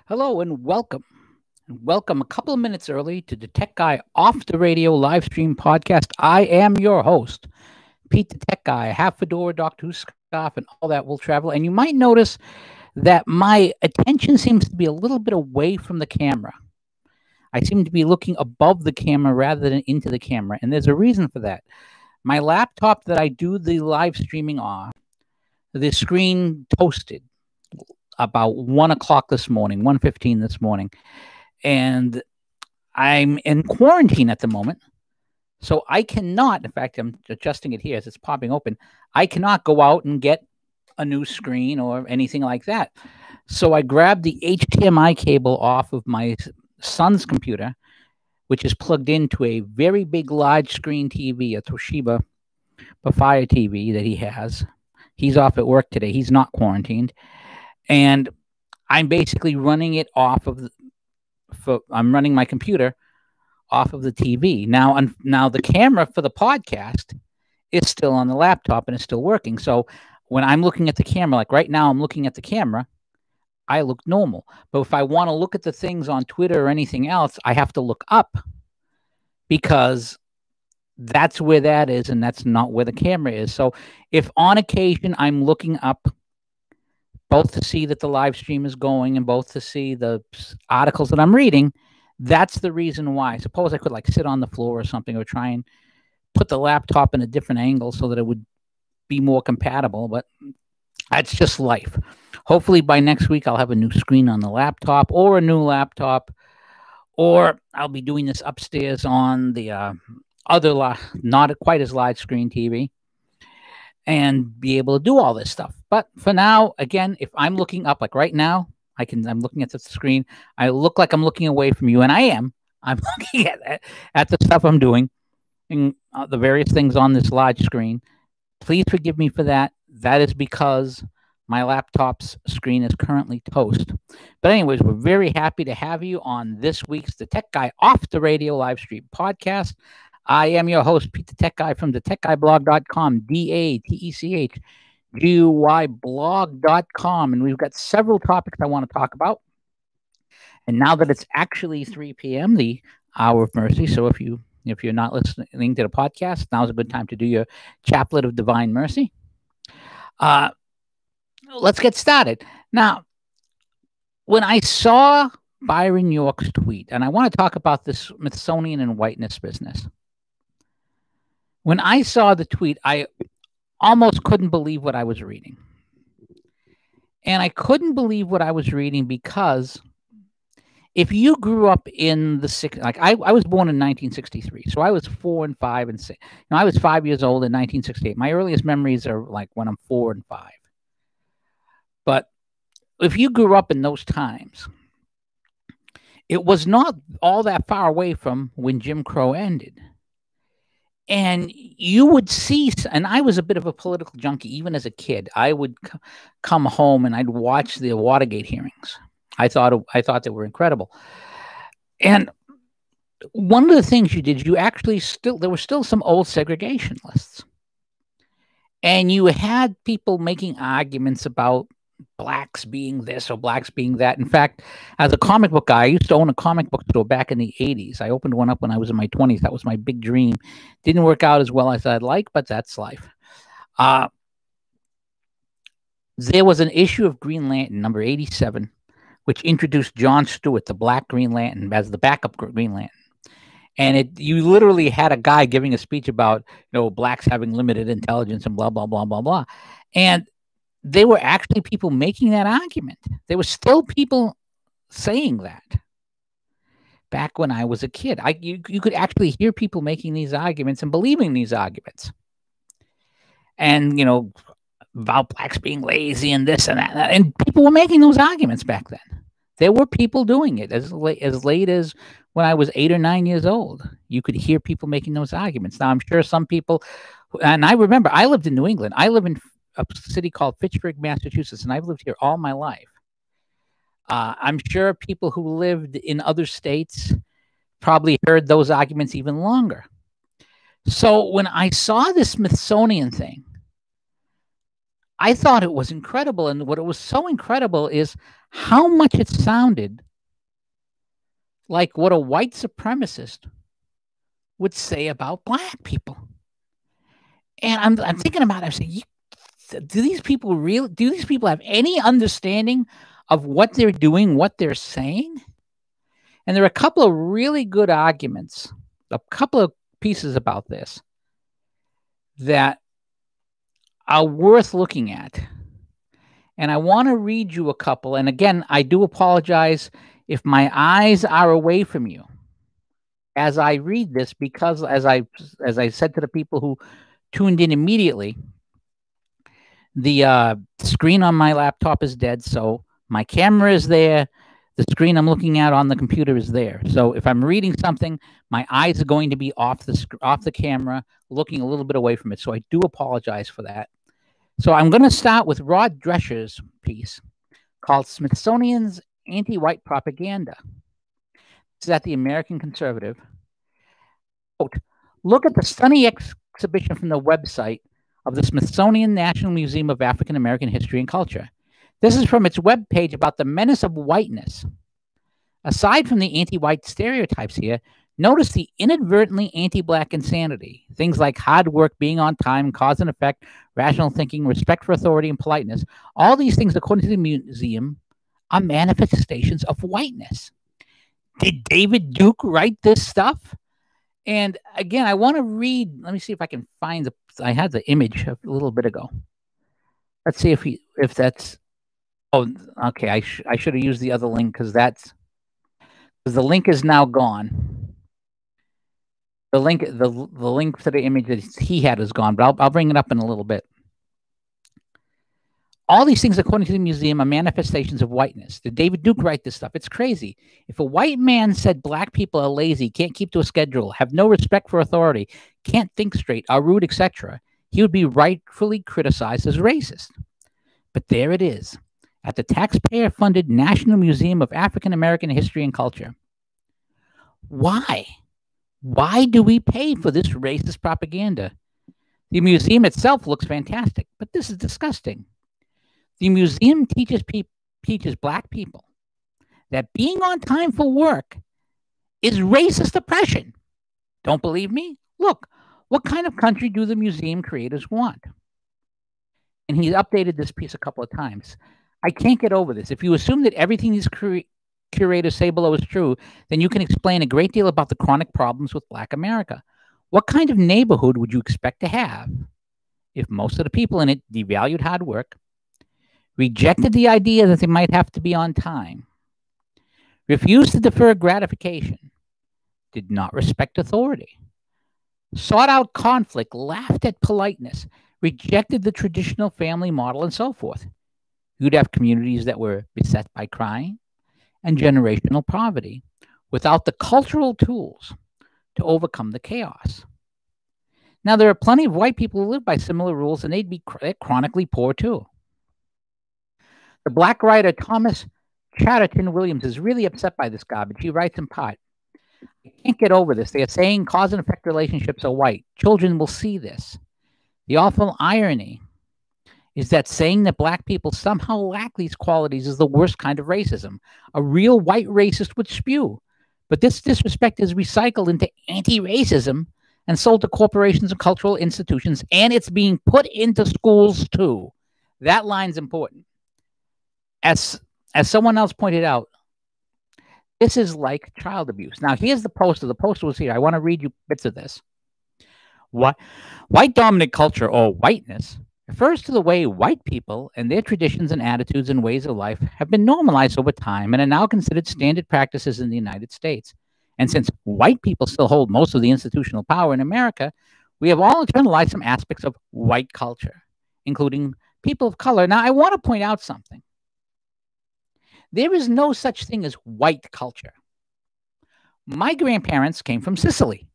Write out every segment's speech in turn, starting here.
Hello and welcome. Welcome a couple of minutes early to the Tech Guy Off the Radio live stream podcast. I am your host, Pete the Tech Guy, half fedora, Doctor Who scarf, and all that will travel. And you might notice that my attention seems to be a little bit away from the camera. I seem to be looking above the camera rather than into the camera. And there's a reason for that. My laptop that I do the live streaming on, the screen toasted about 1 o'clock this morning, 1:15 this morning. And I'm in quarantine at the moment. So I cannot, in fact, I'm adjusting it here as it's popping open. I cannot go out and get a new screen or anything like that. So I grabbed the HDMI cable off of my son's computer, which is plugged into a very big large screen TV, a Toshiba Fire TV that he has. He's off at work today. He's not quarantined. And I'm basically running it off of I'm running my computer off of the TV. Now the camera for the podcast is still on the laptop and it's still working. So when I'm looking at the camera, like right now I'm looking at the camera, I look normal. But if I want to look at the things on Twitter or anything else, I have to look up because that's where that is and that's not where the camera is. So if on occasion I'm looking up both to see that the live stream is going and both to see the articles that I'm reading, that's the reason why. Suppose I could like sit on the floor or something or try and put the laptop in a different angle so that it would be more compatible, but that's just life. Hopefully by next week I'll have a new screen on the laptop or a new laptop, or I'll be doing this upstairs on the other not quite as large screen TV and be able to do all this stuff. But for now, again, if I'm looking up, like right now, I'm looking at the screen. I look like I'm looking away from you, and I am. I'm looking at the stuff I'm doing and the various things on this large screen. Please forgive me for that. That is because my laptop's screen is currently toast. But anyways, we're very happy to have you on this week's The Tech Guy Off the Radio live stream podcast. I am your host, Pete the Tech Guy from DaTechGuyblog.com, DaTechGuy blog.com. And we've got several topics I want to talk about. And now that it's actually 3 p.m., the hour of mercy. So if you're not listening to the podcast, now's a good time to do your chaplet of divine mercy. Let's get started. Now, when I saw Byron York's tweet, and I want to talk about this Smithsonian and Whiteness business. When I saw the tweet, I almost couldn't believe what I was reading. And I couldn't believe what I was reading because if you grew up in the 60s, like I was born in 1963, so I was 4 and 5 and 6. I was 5 years old in 1968. My earliest memories are like when I'm 4 and 5. But if you grew up in those times, it was not all that far away from when Jim Crow ended. And you would see, and I was a bit of a political junkie, even as a kid. I would come home and I'd watch the Watergate hearings. I thought they were incredible. And one of the things you did, there were still some old segregation lists. And you had people making arguments about blacks being this or blacks being that. In fact, as a comic book guy, I used to own a comic book store back in the 80s. I opened one up when I was in my 20s. That was my big dream. Didn't work out as well as I'd like, but that's life. There was an issue of Green Lantern, number 87, which introduced John Stewart, the Black Green Lantern, as the backup Green Lantern. And you literally had a guy giving a speech about, blacks having limited intelligence and blah, blah, blah, blah, blah. And there were actually people making that argument. There were still people saying that back when I was a kid. You could actually hear people making these arguments and believing these arguments. And, about blacks being lazy and this and that. And people were making those arguments back then. There were people doing it as late as when I was 8 or 9 years old. You could hear people making those arguments. Now, I'm sure some people, and I remember, I lived in New England. I live in a city called Fitchburg, Massachusetts, and I've lived here all my life. I'm sure people who lived in other states probably heard those arguments even longer. So when I saw the Smithsonian thing, I thought it was incredible. And what it was so incredible is how much it sounded like what a white supremacist would say about black people. And I'm thinking about it. I'm saying, do these people have any understanding of what they're doing, what they're saying? And there are a couple of really good arguments, a couple of pieces about this that are worth looking at. And I want to read you a couple. And again, I do apologize if my eyes are away from you as I read this, because as I said to the people who tuned in immediately, the screen on my laptop is dead, so my camera is there. The screen I'm looking at on the computer is there. So if I'm reading something, my eyes are going to be off the camera, looking a little bit away from it. So I do apologize for that. So I'm going to start with Rod Drescher's piece called Smithsonian's Anti-White Propaganda. This is at the American Conservative. Quote, look at the stunning exhibition from the website of the Smithsonian National Museum of African American History and Culture. This is from its webpage about the menace of whiteness. Aside from the anti-white stereotypes here, notice the inadvertently anti-black insanity. Things like hard work, being on time, cause and effect, rational thinking, respect for authority, and politeness. All these things, according to the museum, are manifestations of whiteness. Did David Duke write this stuff? And again, I want to read. Let me see if I can find I had the image a little bit ago. Let's see if that's. Oh, okay. I should have used the other link because the link is now gone. The link to the image that he had is gone, but I'll bring it up in a little bit. All these things, according to the museum, are manifestations of whiteness. Did David Duke write this stuff? It's crazy. If a white man said black people are lazy, can't keep to a schedule, have no respect for authority, can't think straight, are rude, etc., he would be rightfully criticized as racist. But there it is, at the taxpayer-funded National Museum of African American History and Culture. Why? Why do we pay for this racist propaganda? The museum itself looks fantastic, but this is disgusting. The museum teaches black people that being on time for work is racist oppression. Don't believe me? Look, what kind of country do the museum creators want? And he's updated this piece a couple of times. I can't get over this. If you assume that everything these curators say below is true, then you can explain a great deal about the chronic problems with Black America. What kind of neighborhood would you expect to have if most of the people in it devalued hard work, rejected the idea that they might have to be on time, refused to defer gratification, did not respect authority, sought out conflict, laughed at politeness, rejected the traditional family model, and so forth? You'd have communities that were beset by crime and generational poverty without the cultural tools to overcome the chaos. Now, there are plenty of white people who live by similar rules, and they'd be chronically poor too. The Black writer Thomas Chatterton Williams is really upset by this garbage. He writes in part, I can't get over this. They are saying cause and effect relationships are white. Children will see this. The awful irony is that saying that Black people somehow lack these qualities is the worst kind of racism. A real white racist would spew. But this disrespect is recycled into anti-racism and sold to corporations and cultural institutions, and it's being put into schools too. That line's important. As someone else pointed out, this is like child abuse. Now, here's the poster. The poster was here. I want to read you bits of this. White dominant culture, or whiteness, refers to the way white people and their traditions and attitudes and ways of life have been normalized over time and are now considered standard practices in the United States. And since white people still hold most of the institutional power in America, we have all internalized some aspects of white culture, including people of color. Now, I want to point out something. There is no such thing as white culture. My grandparents came from Sicily.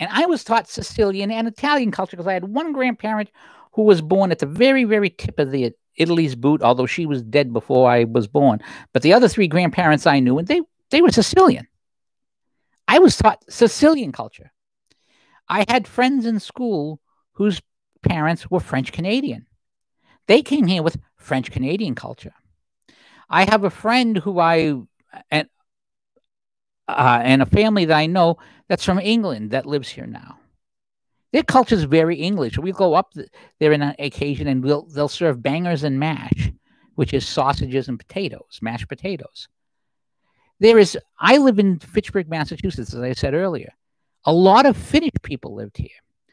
And I was taught Sicilian and Italian culture because I had one grandparent who was born at the very, very tip of the Italy's boot, although she was dead before I was born. But the other three grandparents I knew, and they were Sicilian. I was taught Sicilian culture. I had friends in school whose parents were French Canadian. They came here with French Canadian culture. I have a friend who and a family that I know that's from England that lives here now. Their culture is very English. We go up there on an occasion and they'll serve bangers and mash, which is sausages and potatoes, mashed potatoes. I live in Fitchburg, Massachusetts, as I said earlier. A lot of Finnish people lived here.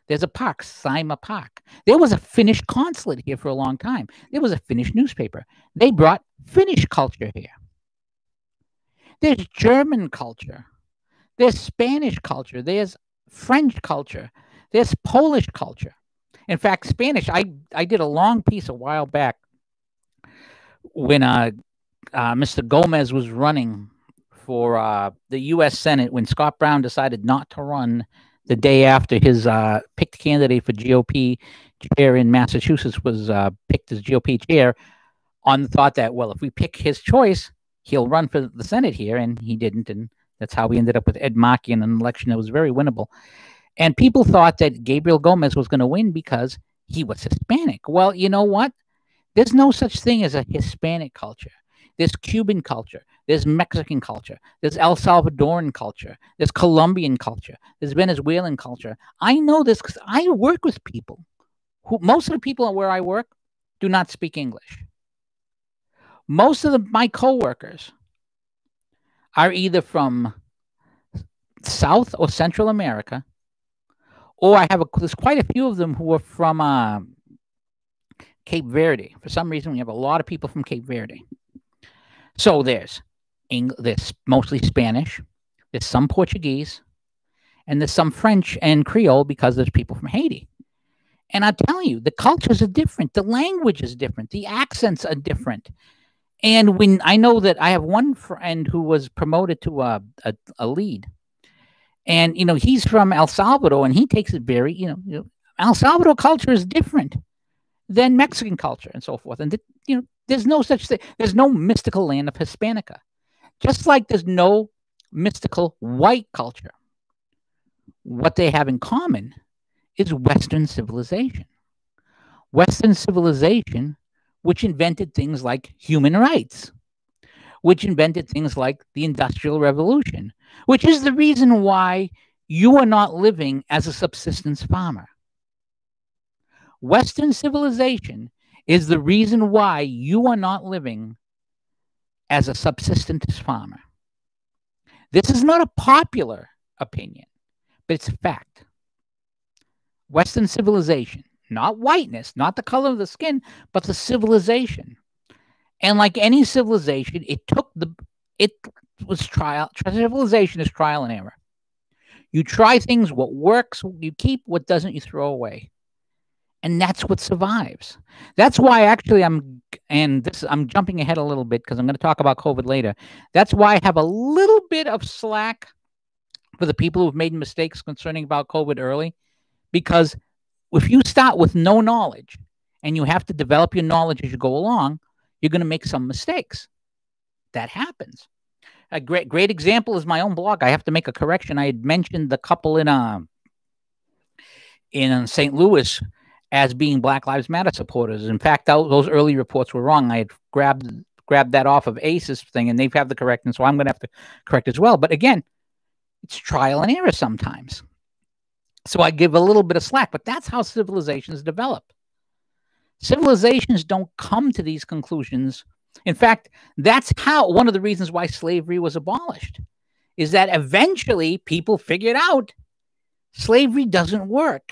There's a park, Saimaa Park. There was a Finnish consulate here for a long time. There was a Finnish newspaper. They brought Finnish culture here. There's German culture. There's Spanish culture. There's French culture. There's Polish culture. In fact, Spanish, I did a long piece a while back when Mr. Gomez was running for the U.S. Senate, when Scott Brown decided not to run the day after his picked candidate for GOP chair in Massachusetts was picked as GOP chair, on the thought that, well, if we pick his choice, he'll run for the Senate here, and he didn't, and that's how we ended up with Ed Markey in an election that was very winnable. And people thought that Gabriel Gomez was going to win because he was Hispanic. Well, you know what? There's no such thing as a Hispanic culture. There's Cuban culture. There's Mexican culture. There's El Salvadoran culture. There's Colombian culture. There's Venezuelan culture. I know this because I work with people who, most of the people where I work do not speak English. Most of my coworkers are either from South or Central America, or there's quite a few of them who are from Cape Verde. For some reason, we have a lot of people from Cape Verde. So there's mostly Spanish, there's some Portuguese, and there's some French and Creole because there's people from Haiti. And I tell you, the cultures are different, the language is different, the accents are different. And when I know that I have one friend who was promoted to a lead, and he's from El Salvador, and he takes it very, El Salvador culture is different than Mexican culture and so forth. And there's no such thing. There's no mystical land of Hispanica, just like there's no mystical white culture. What they have in common is Western civilization. Western civilization, which invented things like human rights, which invented things like the Industrial Revolution, which is the reason why you are not living as a subsistence farmer. Western civilization is the reason why you are not living as a subsistence farmer. This is not a popular opinion, but it's a fact. Western civilization, not whiteness, not the color of the skin, but the civilization. And like any civilization, civilization is trial and error. You try things, what works, you keep, what doesn't, you throw away. And that's what survives. That's why actually I'm jumping ahead a little bit because I'm going to talk about COVID later. That's why I have a little bit of slack for the people who've made mistakes concerning about COVID early, because if you start with no knowledge and you have to develop your knowledge as you go along, you're going to make some mistakes. That happens. A great example is my own blog. I have to make a correction. I had mentioned the couple in St. Louis as being Black Lives Matter supporters. In fact, those early reports were wrong. I had grabbed that off of ACE's thing, and they've had the correction, so I'm going to have to correct as well. But again, it's trial and error sometimes. So I give a little bit of slack, but that's how civilizations develop. Civilizations don't come to these conclusions. In fact, that's how one of the reasons why slavery was abolished, is that eventually people figured out slavery doesn't work.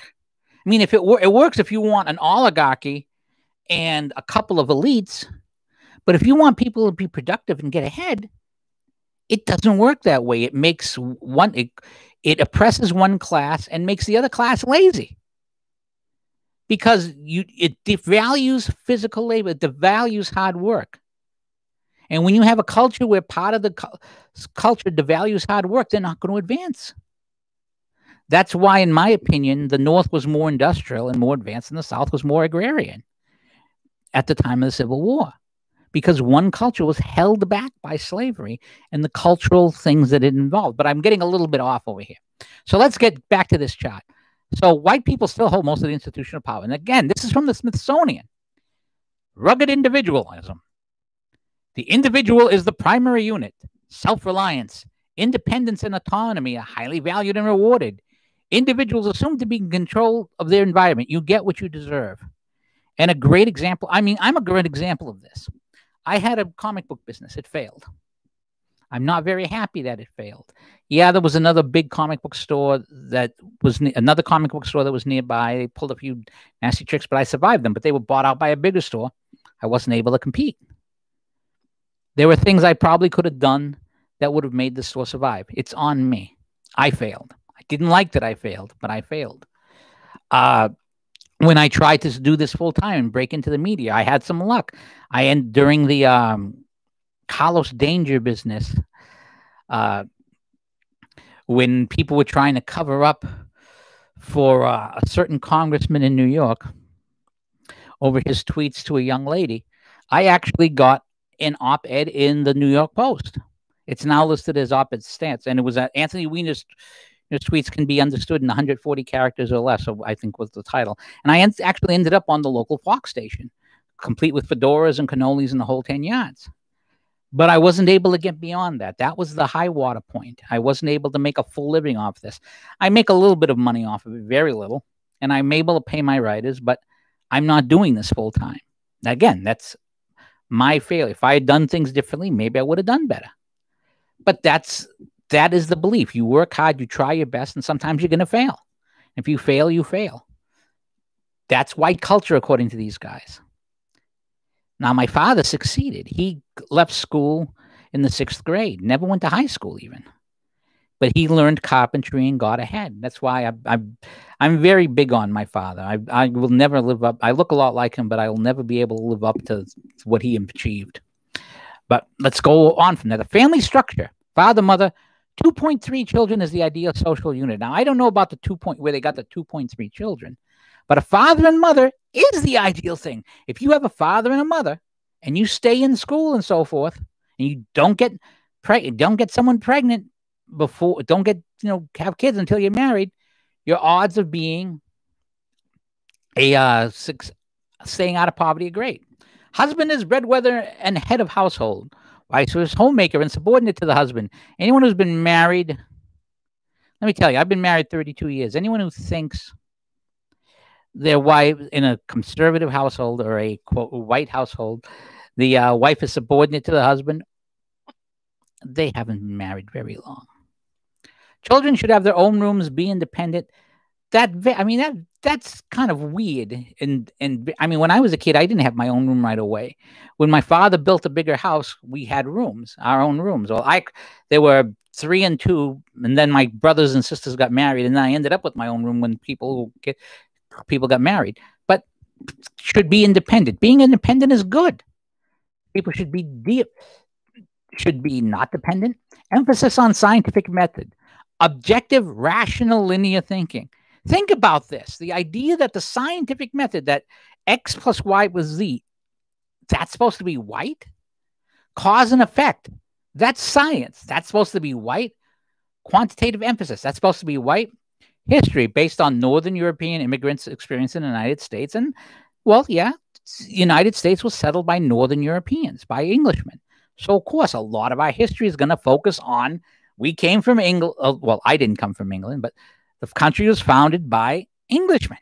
I mean, it works if you want an oligarchy and a couple of elites, but if you want people to be productive and get ahead, it doesn't work that way. It makes it oppresses one class and makes the other class lazy, because it devalues physical labor, it devalues hard work. And when you have a culture where part of the culture devalues hard work, they're not going to advance. That's why, in my opinion, the North was more industrial and more advanced, and the South was more agrarian at the time of the Civil War, because one culture was held back by slavery and the cultural things that it involved. But I'm getting a little bit off over here. So let's get back to this chart. So white people still hold most of the institutional power. And again, this is from the Smithsonian. Rugged individualism. The individual is the primary unit. Self-reliance, independence, and autonomy are highly valued and rewarded. Individuals assume to be in control of their environment. You get what you deserve. And a great example, I'm a great example of this. I had a comic book business. It failed. I'm not very happy that it failed. Yeah, there was another big comic book store that was nearby. They pulled a few nasty tricks, but I survived them. But they were bought out by a bigger store. I wasn't able to compete. There were things I probably could have done that would have made the store survive. It's on me. I failed. I didn't like that I failed, but I failed. When I tried to do this full time and break into the media, I had some luck. During the Carlos Danger business, when people were trying to cover up for a certain congressman in New York over his tweets to a young lady, I actually got an op-ed in the New York Post. It's now listed as op-ed stance, and it was Anthony Weiner's tweets can be understood in 140 characters or less, so I think was the title. And I actually ended up on the local Fox station, complete with fedoras and cannolis and the whole 10 yards. But I wasn't able to get beyond that. That was the high water point. I wasn't able to make a full living off this. I make a little bit of money off of it, very little, and I'm able to pay my writers, but I'm not doing this full time. Again, that's my failure. If I had done things differently, maybe I would have done better. But that is the belief. You work hard, you try your best, and sometimes you're going to fail. If you fail, you fail. That's white culture, according to these guys. Now, my father succeeded. He left school in the 6th grade, never went to high school even. But he learned carpentry and got ahead. That's why I'm very big on my father. I will never live up. I look a lot like him, but I will never be able to live up to what he achieved. But let's go on from there. The family structure, father, mother, 2.3 children is the ideal social unit. Now, I don't know about where they got the 2.3 children, but a father and mother is the ideal thing. If you have a father and a mother and you stay in school and so forth, and you don't get someone pregnant before, have kids until you're married, your odds of being staying out of poverty are great. Husband is breadwinner and head of household. Wife is homemaker and subordinate to the husband. Anyone who's been married, let me tell you, I've been married 32 years. Anyone who thinks their wife in a conservative household or a quote white household, the wife is subordinate to the husband, they haven't been married very long. Children should have their own rooms, be independent. That's kind of weird. And I mean, when I was a kid, I didn't have my own room right away. When my father built a bigger house, we had rooms, our own rooms. Well, there were 3 and 2, and then my brothers and sisters got married, and then I ended up with my own room when people got married. But should be independent. Being independent is good. People should be not dependent. Emphasis on scientific method, objective, rational, linear thinking. Think about this. The idea that the scientific method, that X plus Y was Z, that's supposed to be white? Cause and effect, that's science. That's supposed to be white. Quantitative emphasis, that's supposed to be white. History, based on Northern European immigrants' experience in the United States. And, well, yeah, the United States was settled by Northern Europeans, by Englishmen. So, of course, a lot of our history is going to focus on, we came from England. Well, I didn't come from England, but the country was founded by Englishmen.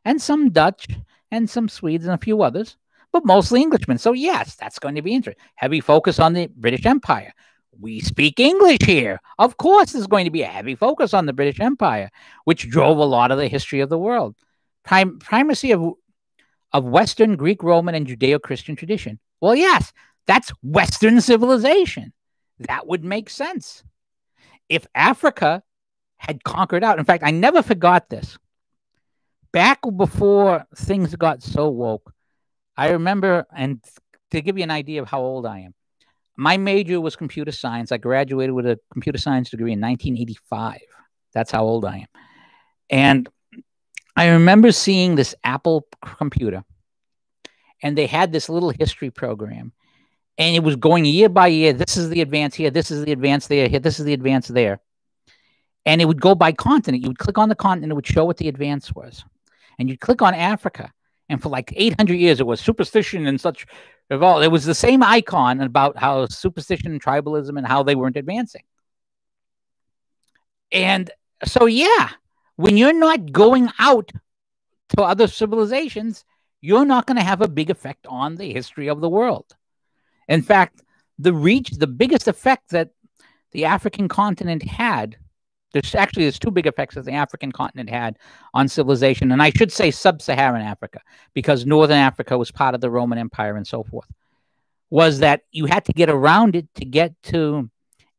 And some Dutch, and some Swedes, and a few others, but mostly Englishmen. So, yes, that's going to be interesting. Heavy focus on the British Empire. We speak English here. Of course, there's going to be a heavy focus on the British Empire, which drove a lot of the history of the world. Primacy of Western, Greek, Roman, and Judeo-Christian tradition. Well, yes, that's Western civilization. That would make sense. If Africa had conquered out, in fact, I never forgot this. Back before things got so woke, I remember, and to give you an idea of how old I am, my major was computer science. I graduated with a computer science degree in 1985. That's how old I am. And I remember seeing this Apple computer, and they had this little history program, and it was going year by year. This is the advance here. This is the advance there. Here, this is the advance there. And it would go by continent. You would click on the continent. It would show what the advance was. And you'd click on Africa, And for like 800 years, it was superstition and such. It was the same icon about how superstition and tribalism and how they weren't advancing. And so, yeah, when you're not going out to other civilizations, you're not going to have a big effect on the history of the world. In fact, the biggest effect that the African continent had, there's two big effects that the African continent had on civilization, and I should say sub-Saharan Africa, because Northern Africa was part of the Roman Empire and so forth, was that you had to get around it to get to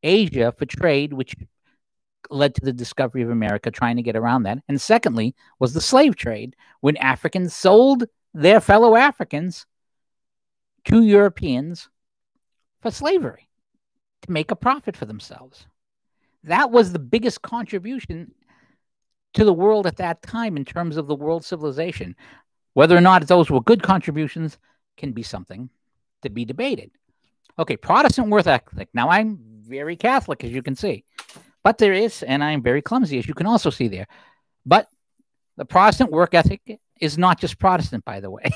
Asia for trade, which led to the discovery of America, trying to get around that. And secondly was the slave trade, when Africans sold their fellow Africans to Europeans for slavery to make a profit for themselves. That was the biggest contribution to the world at that time in terms of the world civilization. Whether or not those were good contributions can be something to be debated. Okay, Protestant work ethic. Now, I'm very Catholic, as you can see. But there is, and I'm very clumsy, as you can also see there. But the Protestant work ethic is not just Protestant, by the way.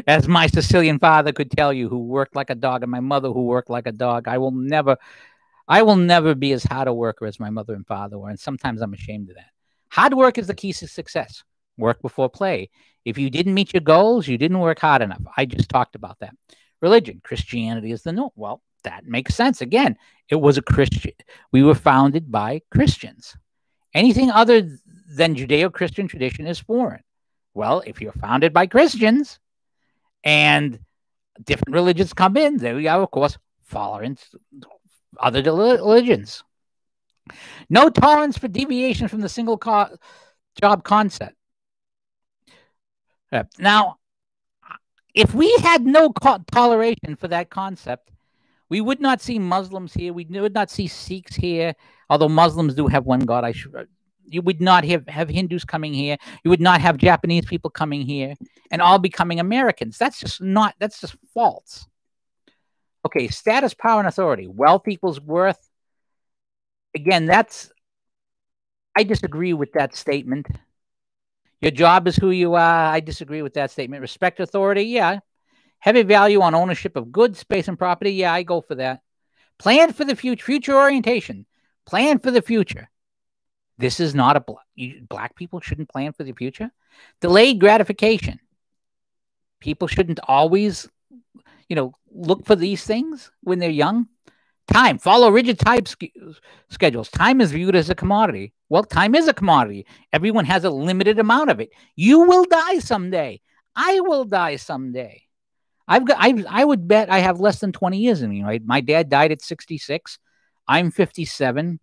As my Sicilian father could tell you, who worked like a dog, and my mother who worked like a dog. I will never be as hard a worker as my mother and father were, and sometimes I'm ashamed of that. Hard work is the key to success. Work before play. If you didn't meet your goals, you didn't work hard enough. I just talked about that. Religion, Christianity is the norm. Well, that makes sense. Again, it was a Christian. We were founded by Christians. Anything other than Judeo-Christian tradition is foreign. Well, if you're founded by Christians and different religions come in, there we are, of course, following other religions. No tolerance for deviation from the single job concept. Now, if we had no toleration for that concept, we would not see Muslims here. We would not see Sikhs here, although Muslims do have one God. You would not have Hindus coming here. You would not have Japanese people coming here and all becoming Americans. That's just false. Okay, status, power, and authority. Wealth equals worth. Again, I disagree with that statement. Your job is who you are. I disagree with that statement. Respect authority, yeah. Heavy value on ownership of goods, space, and property, yeah, I go for that. Plan for the future, future orientation. Plan for the future. This is not black people shouldn't plan for the future. Delayed gratification. People shouldn't always, look for these things when they're young. Time. Follow rigid time schedules. Time is viewed as a commodity. Well, time is a commodity. Everyone has a limited amount of it. You will die someday. I will die someday. I would bet I have less than 20 years in me, right? My dad died at 66. I'm 57.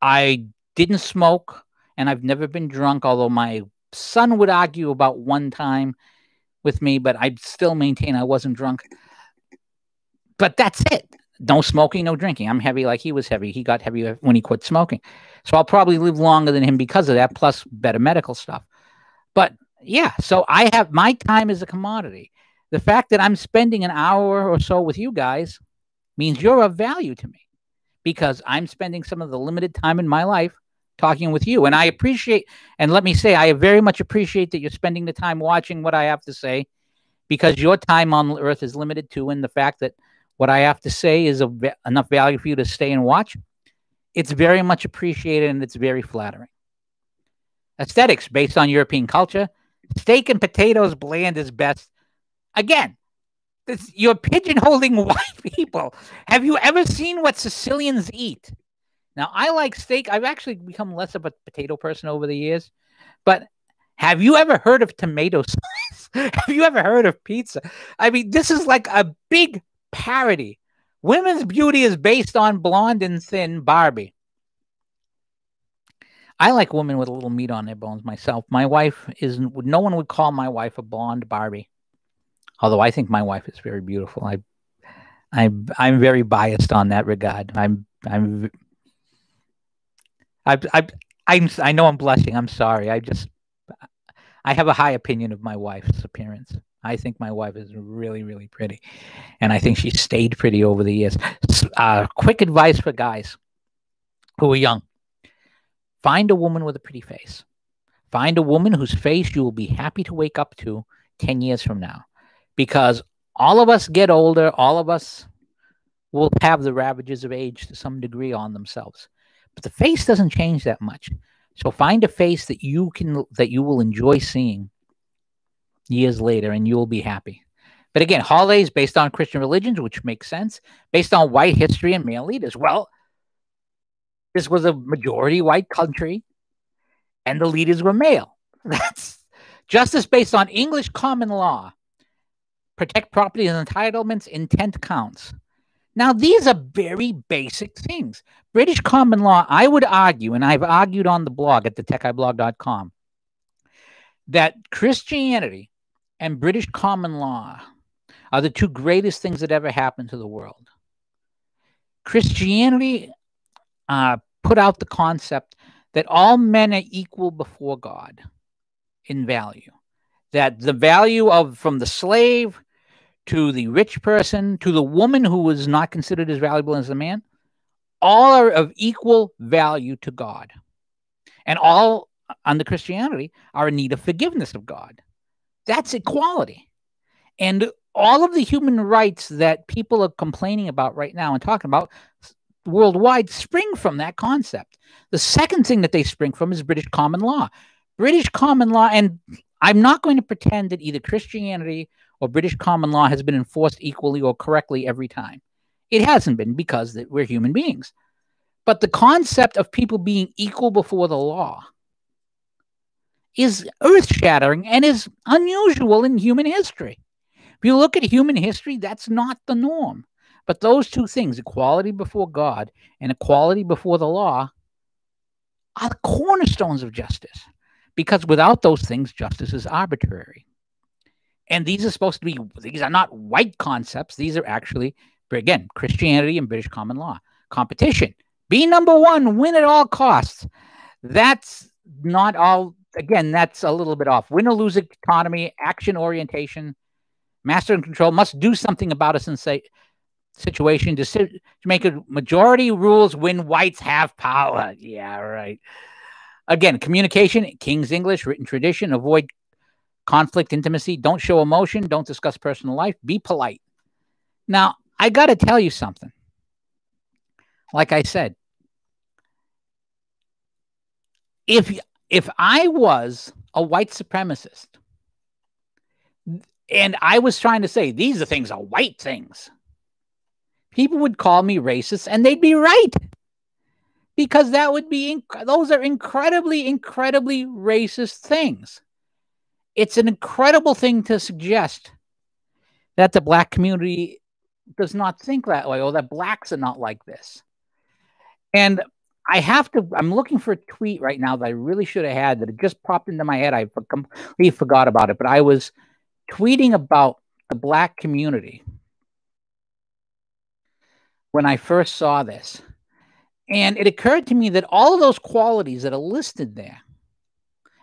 I didn't smoke, and I've never been drunk, although my son would argue about one time with me, but I'd still maintain I wasn't drunk. But that's it. No smoking, no drinking. I'm heavy like he was heavy. He got heavy when he quit smoking. So I'll probably live longer than him because of that, plus better medical stuff. But yeah, so I have my time is a commodity. The fact that I'm spending an hour or so with you guys means you're of value to me, because I'm spending some of the limited time in my life talking with you. And I appreciate, and let me say, I very much appreciate that you're spending the time watching what I have to say, because your time on Earth is limited too. And the fact that what I have to say is enough value for you to stay and watch, it's very much appreciated, and it's very flattering. Aesthetics based on European culture. Steak and potatoes bland is best. Again, you're pigeonholing white people. Have you ever seen what Sicilians eat? Now, I like steak. I've actually become less of a potato person over the years. But have you ever heard of tomato sauce? Have you ever heard of pizza? I mean, this is like a big parody. Women's beauty is based on blonde and thin Barbie. I like women with a little meat on their bones myself. My wife is, no one would call my wife a blonde Barbie. Although I think my wife is very beautiful. I'm very biased on that regard. I know I'm blushing. I'm sorry. I have a high opinion of my wife's appearance. I think my wife is really, really pretty. And I think she stayed pretty over the years. Quick advice for guys who are young. Find a woman with a pretty face. Find a woman whose face you will be happy to wake up to 10 years from now, because all of us get older, all of us will have the ravages of age to some degree on themselves. But the face doesn't change that much. So find a face that you will enjoy seeing years later, and you will be happy. But again, holidays based on Christian religions, which makes sense, based on white history and male leaders. Well, this was a majority white country, and the leaders were male. That's justice based on English common law. Protect property and entitlements, intent counts. Now, these are very basic things. British common law, I would argue, and I've argued on the blog at DaTechGuy.com, that Christianity and British common law are the two greatest things that ever happened to the world. Christianity put out the concept that all men are equal before God in value. That the value of from the slave to the rich person to the woman who was not considered as valuable as a man, all are of equal value to God. And all under Christianity are in need of forgiveness of God. That's equality. And all of the human rights that people are complaining about right now and talking about worldwide spring from that concept. The second thing that they spring from is British common law. British common law, and I'm not going to pretend that either Christianity or British common law has been enforced equally or correctly every time. It hasn't been, because we're human beings. But the concept of people being equal before the law is earth-shattering and is unusual in human history. If you look at human history, that's not the norm. But those two things, equality before God and equality before the law, are the cornerstones of justice. Because without those things, justice is arbitrary. And these are not white concepts. These are actually, again, Christianity and British common law. Competition. Be number one, win at all costs. That's not all, again, that's a little bit off. Win or lose autonomy, action orientation, master and control, must do something about a situation to make a majority rules when whites have power. Yeah, right. Again, communication, King's English, written tradition, avoid conflict, intimacy, don't show emotion, don't discuss personal life, be polite. Now, I got to tell you something. Like I said, if I was a white supremacist and I was trying to say these are things are white things, people would call me racist, and they'd be right. Because that would be, those are incredibly, incredibly racist things. It's an incredible thing to suggest that the black community does not think that way, or that blacks are not like this. And I'm looking for a tweet right now that I really should have had that it just popped into my head. I completely forgot about it, but I was tweeting about the black community when I first saw this. And it occurred to me that all of those qualities that are listed there,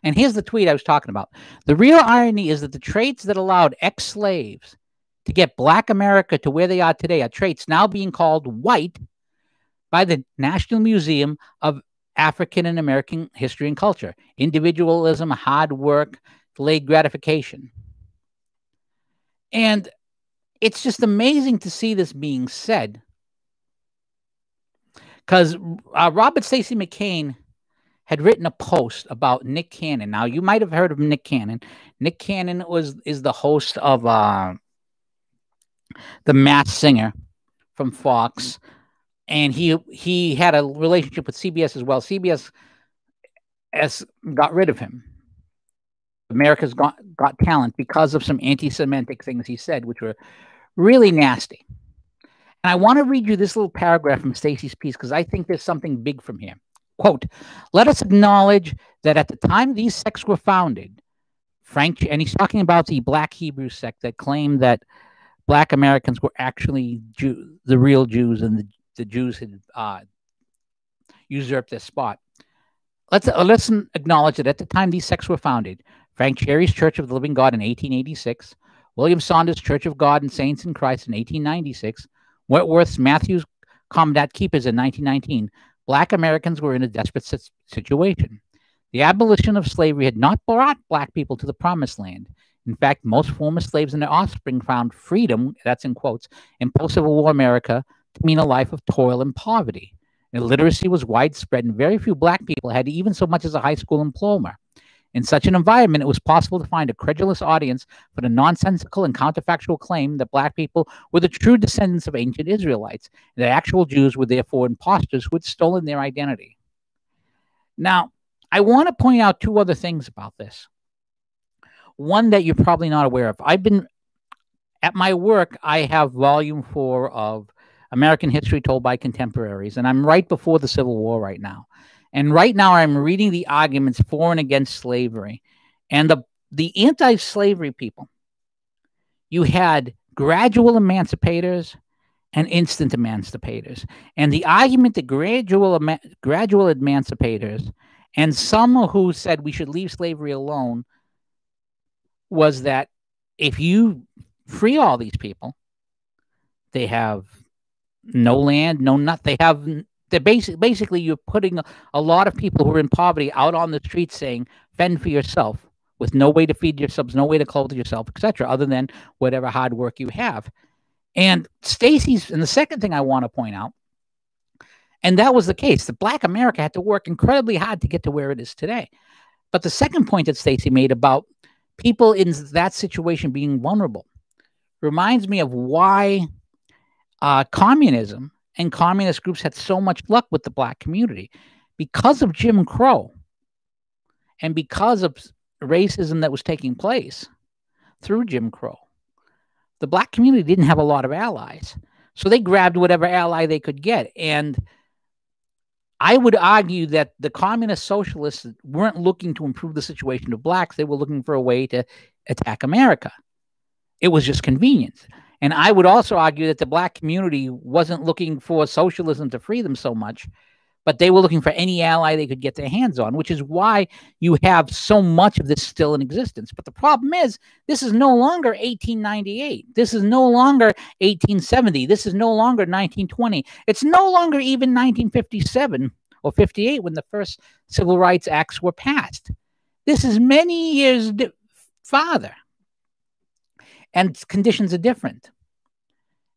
and here's the tweet I was talking about. The real irony is that the traits that allowed ex-slaves to get black America to where they are today are traits now being called white by the National Museum of African and American History and Culture. Individualism, hard work, delayed gratification. And it's just amazing to see this being said. Because Robert Stacey McCain had written a post about Nick Cannon. Now, you might have heard of Nick Cannon. Nick Cannon is the host of The Masked Singer from Fox. And he had a relationship with CBS as well. CBS got rid of him. America's Got Talent because of some anti-Semitic things he said, which were really nasty. And I want to read you this little paragraph from Stacey's piece because I think there's something big from here. Quote, let us acknowledge that at the time these sects were founded, and he's talking about the Black Hebrew sect that claimed that Black Americans were actually the real Jews, and the Jews had usurped their spot. Let's acknowledge that at the time these sects were founded, Frank Cherry's Church of the Living God in 1886, William Saunders' Church of God and Saints in Christ in 1896, Wentworth's Matthews Commandant Keepers in 1919, Black Americans were in a desperate situation. The abolition of slavery had not brought black people to the promised land. In fact, most former slaves and their offspring found freedom, that's in quotes, in post-Civil War America to mean a life of toil and poverty. Illiteracy was widespread, and very few black people had even so much as a high school diploma. In such an environment, it was possible to find a credulous audience for the nonsensical and counterfactual claim that black people were the true descendants of ancient Israelites, and that actual Jews were therefore imposters who had stolen their identity. Now, I want to point out two other things about this. One that you're probably not aware of. At my work, I have volume 4 of American History Told by Contemporaries, and I'm right before the Civil War right now. And right now I'm reading the arguments for and against slavery. And the anti-slavery people, you had gradual emancipators and instant emancipators. And the argument that gradual emancipators and some who said we should leave slavery alone was that if you free all these people, they have no land, no nothing. They're basically you're putting a lot of people who are in poverty out on the streets saying, fend for yourself, with no way to feed yourselves, no way to clothe yourself, etc., other than whatever hard work you have. And the second thing I want to point out, and that was the case, that Black America had to work incredibly hard to get to where it is today. But the second point that Stacey made about people in that situation being vulnerable reminds me of why communism and communist groups had so much luck with the Black community. Because of Jim Crow and because of racism that was taking place through Jim Crow, the Black community didn't have a lot of allies. So they grabbed whatever ally they could get. And I would argue that the communist socialists weren't looking to improve the situation of Blacks. They were looking for a way to attack America. It was just convenience. And I would also argue that the Black community wasn't looking for socialism to free them so much, but they were looking for any ally they could get their hands on, which is why you have so much of this still in existence. But the problem is, this is no longer 1898. This is no longer 1870. This is no longer 1920. It's no longer even 1957 or 58 when the first Civil Rights Acts were passed. This is many years farther. And conditions are different.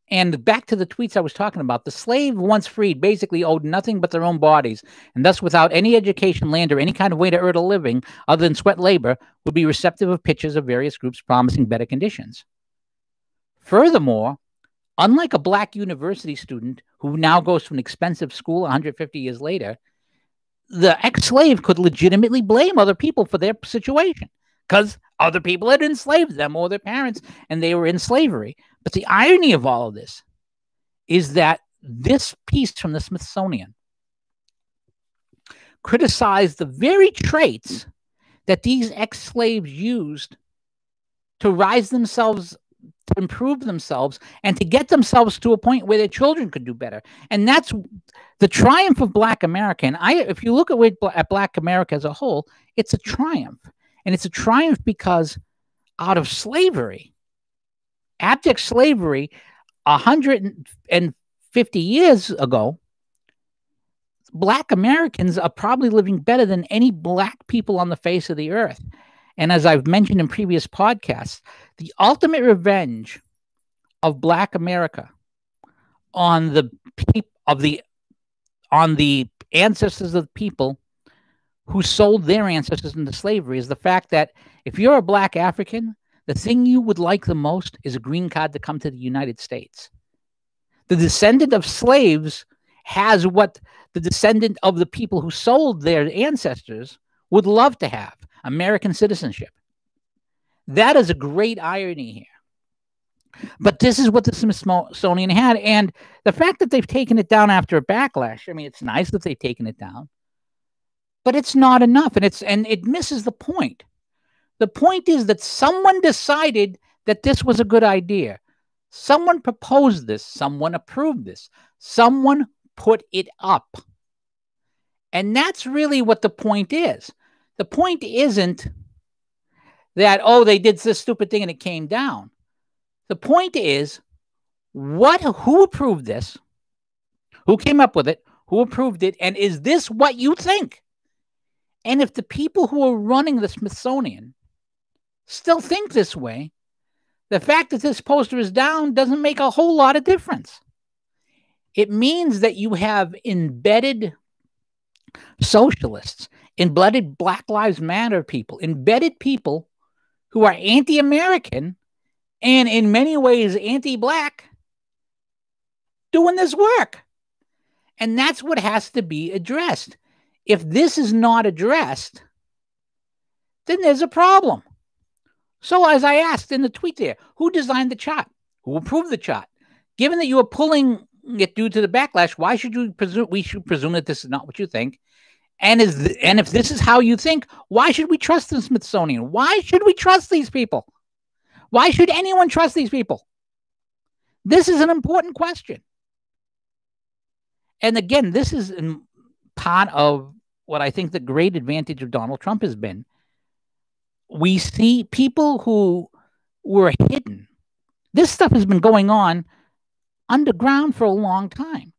And back to the tweets I was talking about, the slave once freed basically owed nothing but their own bodies, and thus without any education, land, or any kind of way to earn a living other than sweat labor, would be receptive of pitches of various groups promising better conditions. Furthermore, unlike a Black university student who now goes to an expensive school 150 years later, the ex-slave could legitimately blame other people for their situation because other people had enslaved them or their parents, and they were in slavery. But the irony of all of this is that this piece from the Smithsonian criticized the very traits that these ex-slaves used to rise themselves, to improve themselves, and to get themselves to a point where their children could do better. And that's the triumph of Black America. And if you look at Black America as a whole, it's a triumph. And it's a triumph because out of slavery, abject slavery, 150 years ago, Black Americans are probably living better than any Black people on the face of the earth. And as I've mentioned in previous podcasts, the ultimate revenge of Black America on the ancestors of the people who sold their ancestors into slavery is the fact that if you're a Black African, the thing you would like the most is a green card to come to the United States. The descendant of slaves has what the descendant of the people who sold their ancestors would love to have, American citizenship. That is a great irony here. But this is what the Smithsonian had. And the fact that they've taken it down after a backlash, I mean, it's nice that they've taken it down, but it's not enough. And it misses the point. The point is that someone decided that this was a good idea. Someone proposed this. Someone approved this. Someone put it up. And that's really what the point is. The point isn't that, oh, they did this stupid thing and it came down. The point is, who approved this? Who came up with it? Who approved it? And is this what you think? And if the people who are running the Smithsonian still think this way, the fact that this poster is down doesn't make a whole lot of difference. It means that you have embedded socialists, embedded Black Lives Matter people, embedded people who are anti-American and in many ways anti-Black doing this work. And that's what has to be addressed. If this is not addressed, then there's a problem. So as I asked in the tweet there, who designed the chart? Who approved the chart? Given that you are pulling it due to the backlash, why should you presume we should presume that this is not what you think? And if this is how you think, why should we trust the Smithsonian? Why should we trust these people? Why should anyone trust these people? This is an important question. And again, this is part of what I think the great advantage of Donald Trump has been. We see people who were hidden. This stuff has been going on underground for a long time,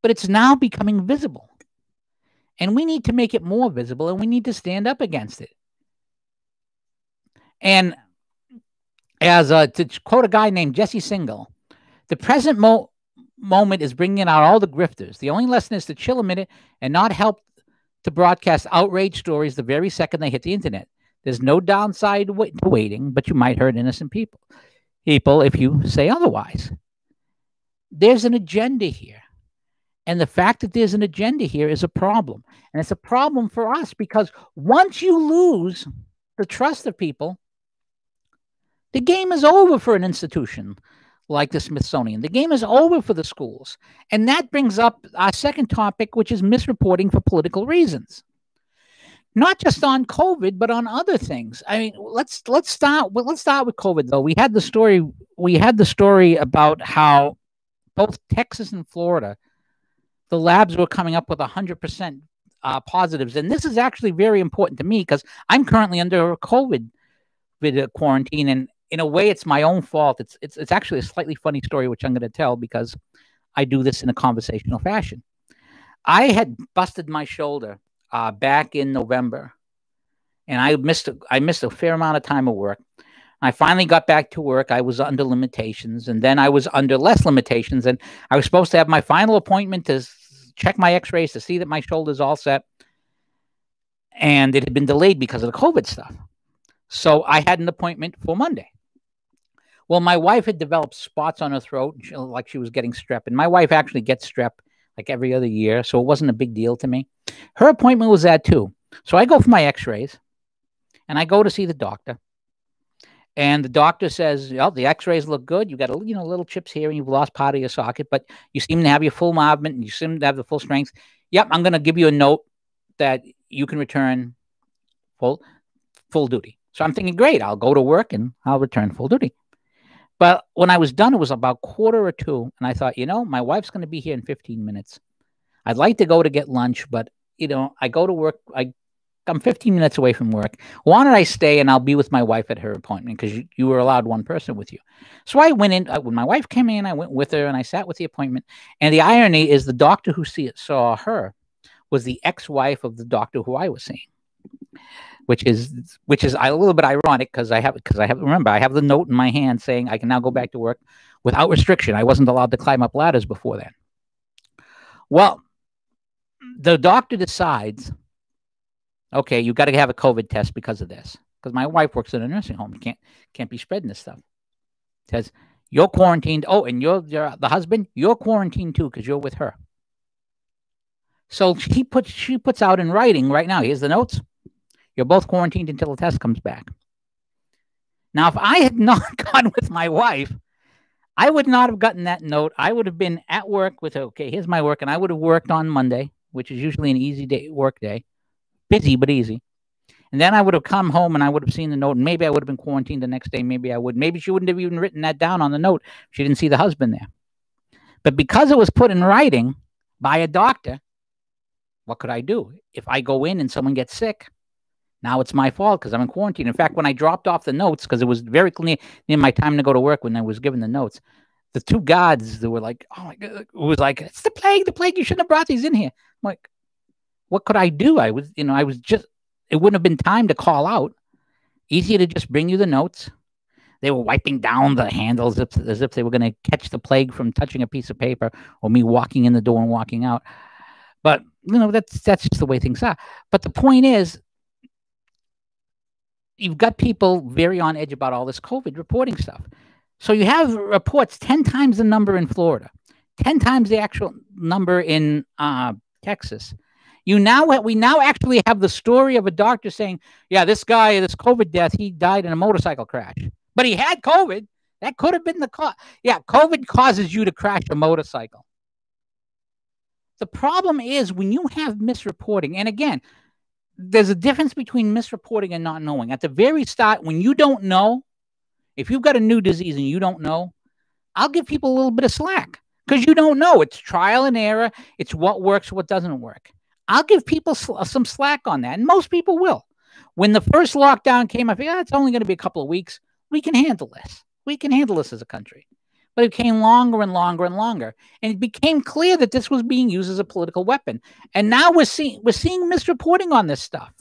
but it's now becoming visible. And we need to make it more visible, and we need to stand up against it. And as to quote a guy named Jesse Singal, the present moment is bringing out all the grifters. The only lesson is to chill a minute and not help to broadcast outrage stories the very second they hit the internet. There's no downside to waiting, but you might hurt innocent people if you say otherwise. There's an agenda here. And the fact that there's an agenda here is a problem. And it's a problem for us because once you lose the trust of people, the game is over for an institution like the Smithsonian. The game is over for the schools. And that brings up our second topic, which is misreporting for political reasons. Not just on COVID, but on other things. I mean, let's start with COVID though. We had the story about how both Texas and Florida, the labs were coming up with 100% positives. And this is actually very important to me because I'm currently under a COVID quarantine. And in a way, it's my own fault. It's actually a slightly funny story, which I'm going to tell because I do this in a conversational fashion. I had busted my shoulder back in November, and I missed a fair amount of time of work. I finally got back to work. I was under limitations, and then I was under less limitations, and I was supposed to have my final appointment to check my x-rays to see that my shoulder's all set, and it had been delayed because of the COVID stuff. So I had an appointment for Monday. Well, my wife had developed spots on her throat, like she was getting strep, and my wife actually gets strep like every other year, so it wasn't a big deal to me. Her appointment was at 2. So I go for my x-rays, and I go to see the doctor. And the doctor says, oh, the x-rays look good. You got little chips here, and you've lost part of your socket, but you seem to have your full movement, and you seem to have the full strength. Yep, I'm going to give you a note that you can return full duty. So I'm thinking, great, I'll go to work, and I'll return full duty. But when I was done, it was about 1:45, and I thought, my wife's going to be here in 15 minutes. I'd like to go to get lunch, but, I go to work. I'm 15 minutes away from work. Why don't I stay and I'll be with my wife at her appointment because you were allowed one person with you. So I went in. When my wife came in, I went with her and I sat with the appointment. And the irony is the doctor who saw her was the ex-wife of the doctor who I was seeing, which is a little bit ironic because I have the note in my hand saying I can now go back to work without restriction. I wasn't allowed to climb up ladders before then. Well, the doctor decides, okay, you got to have a COVID test because of this. Because my wife works in a nursing home. You can't be spreading this stuff. Says, you're quarantined. Oh, and you're the husband, you're quarantined too because you're with her. So she puts out in writing right now, here's the notes. You're both quarantined until the test comes back. Now, if I had not gone with my wife, I would not have gotten that note. I would have been at work with, okay, here's my work. And I would have worked on Monday, which is usually an easy work day. Busy, but easy. And then I would have come home and I would have seen the note. And maybe I would have been quarantined the next day. Maybe I would. Maybe she wouldn't have even written that down on the note. She didn't see the husband there. But because it was put in writing by a doctor, what could I do? If I go in and someone gets sick, now it's my fault because I'm in quarantine. In fact, when I dropped off the notes, because it was very near my time to go to work when I was given the notes, the two guards, they were like, oh my God, it was like, it's the plague, you shouldn't have brought these in here. I'm like, what could I do? It wouldn't have been time to call out. Easier to just bring you the notes. They were wiping down the handles as if they were going to catch the plague from touching a piece of paper or me walking in the door and walking out. But, that's just the way things are. But the point is, you've got people very on edge about all this COVID reporting stuff. So you have reports 10 times the number in Florida, 10 times the actual number in Texas. We now actually have the story of a doctor saying, yeah, this guy, this COVID death, he died in a motorcycle crash. But he had COVID. That could have been the cause. Yeah, COVID causes you to crash a motorcycle. The problem is when you have misreporting, and again, there's a difference between misreporting and not knowing. At the very start, when you don't know, if you've got a new disease and you don't know, I'll give people a little bit of slack because you don't know. It's trial and error. It's what works, what doesn't work. I'll give people some slack on that, and most people will. When the first lockdown came, I figured, it's only going to be a couple of weeks. We can handle this. We can handle this as a country. But it came longer and longer and longer. And it became clear that this was being used as a political weapon. And now we're seeing misreporting on this stuff.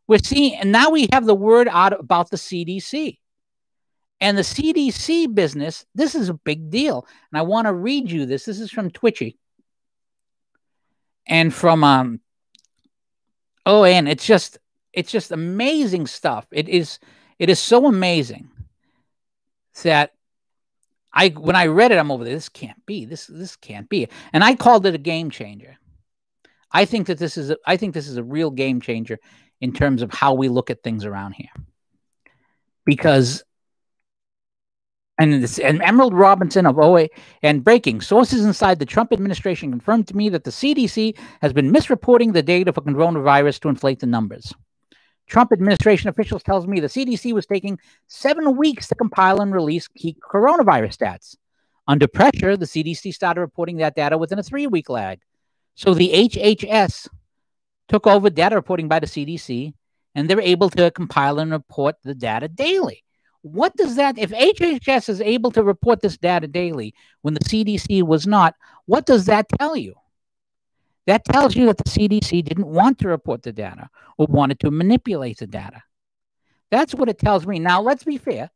And now we have the word out about the CDC. And the CDC business, this is a big deal. And I want to read you this. This is from Twitchy. And from and it's just amazing stuff. It is so amazing that when I read it, I'm over there. This can't be. This can't be. And I called it a game changer. I think this is a real game changer in terms of how we look at things around here. Because and Emerald Robinson of OA and breaking sources inside the Trump administration confirmed to me that the CDC has been misreporting the data for coronavirus to inflate the numbers. Trump administration officials tells me the CDC was taking 7 weeks to compile and release key coronavirus stats. Under pressure, the CDC started reporting that data within a 3-week lag. So the HHS took over data reporting by the CDC, and they're able to compile and report the data daily. What does that, if HHS is able to report this data daily when the CDC was not, what does that tell you? That tells you that the CDC didn't want to report the data or wanted to manipulate the data. That's what it tells me. Now, let's be fair.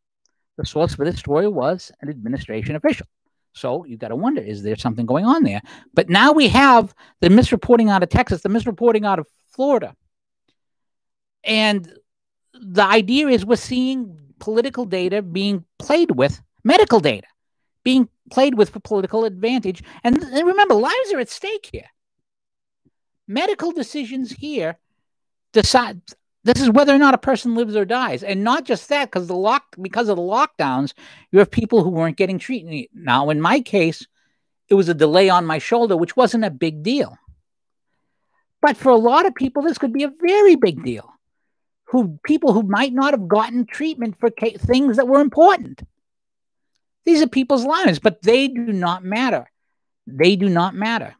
The source for this story was an administration official. So you've got to wonder, is there something going on there? But now we have the misreporting out of Texas, the misreporting out of Florida. And the idea is we're seeing political data being played with, medical data being played with for political advantage. And remember, lives are at stake here. Medical decisions here decide this is whether or not a person lives or dies. And not just that, because of the lockdowns, you have people who weren't getting treatment. Now, in my case, it was a delay on my shoulder, which wasn't a big deal. But for a lot of people, this could be a very big deal. People who might not have gotten treatment for things that were important. These are people's lives, but they do not matter. They do not matter.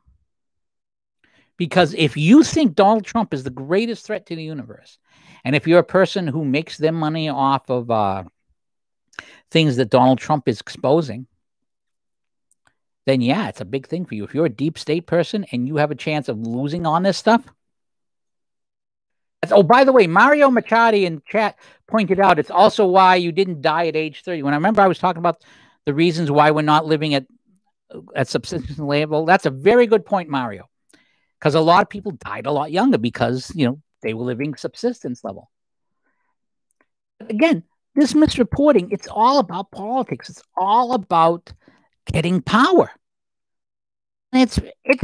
Because if you think Donald Trump is the greatest threat to the universe, and if you're a person who makes their money off of things that Donald Trump is exposing, then yeah, it's a big thing for you. If you're a deep state person and you have a chance of losing on this stuff. Oh, by the way, Mario Machadi in chat pointed out it's also why you didn't die at age 30. When I was talking about the reasons why we're not living at subsistence level, that's a very good point, Mario. Because a lot of people died a lot younger because, they were living subsistence level. Again, this misreporting, it's all about politics. It's all about getting power. And it's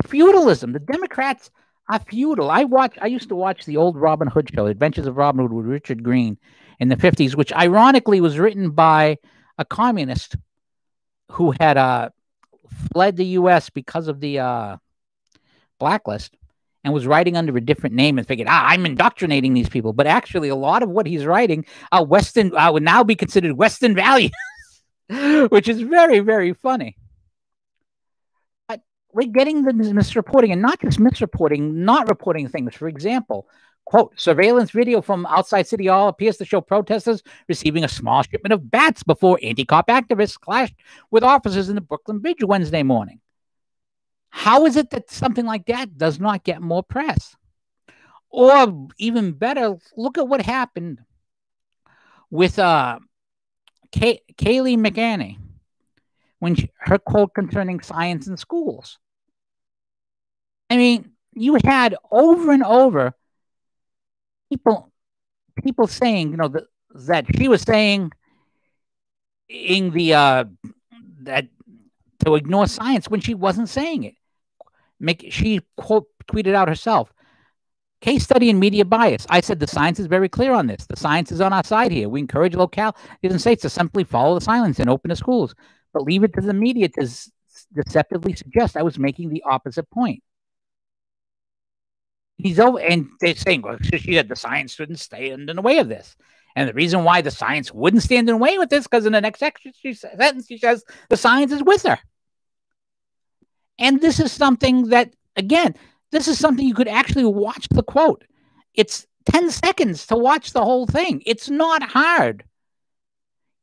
feudalism. The Democrats are feudal. I used to watch the old Robin Hood show, Adventures of Robin Hood with Richard Green in the 50s, which ironically was written by a communist who had fled the U.S. because of the blacklist and was writing under a different name and figured, I'm indoctrinating these people. But actually, a lot of what he's writing would now be considered Western values, which is very, very funny. But we're getting the misreporting, and not just misreporting, not reporting things. For example, quote, surveillance video from outside City Hall appears to show protesters receiving a small shipment of bats before anti-cop activists clashed with officers in the Brooklyn Bridge Wednesday morning. How is it that something like that does not get more press? Or even better, look at what happened with Kaylee McAnany when her quote concerning science in schools. I mean, you had over and over people saying, you know, that she was saying in the that to ignore science when she wasn't saying it. She quote tweeted out herself, case study in media bias. I said the science is very clear on this. The science is on our side here. We encourage localities and states to simply follow the silence and open the schools, but leave it to the media to deceptively suggest I was making the opposite point. He's over, and they're saying, well, she said the science shouldn't stand in the way of this. And the reason why the science wouldn't stand in the way with this, because in the next sentence, she says the science is with her. And this is something that, again, this is something you could actually watch the quote. It's 10 seconds to watch the whole thing. It's not hard.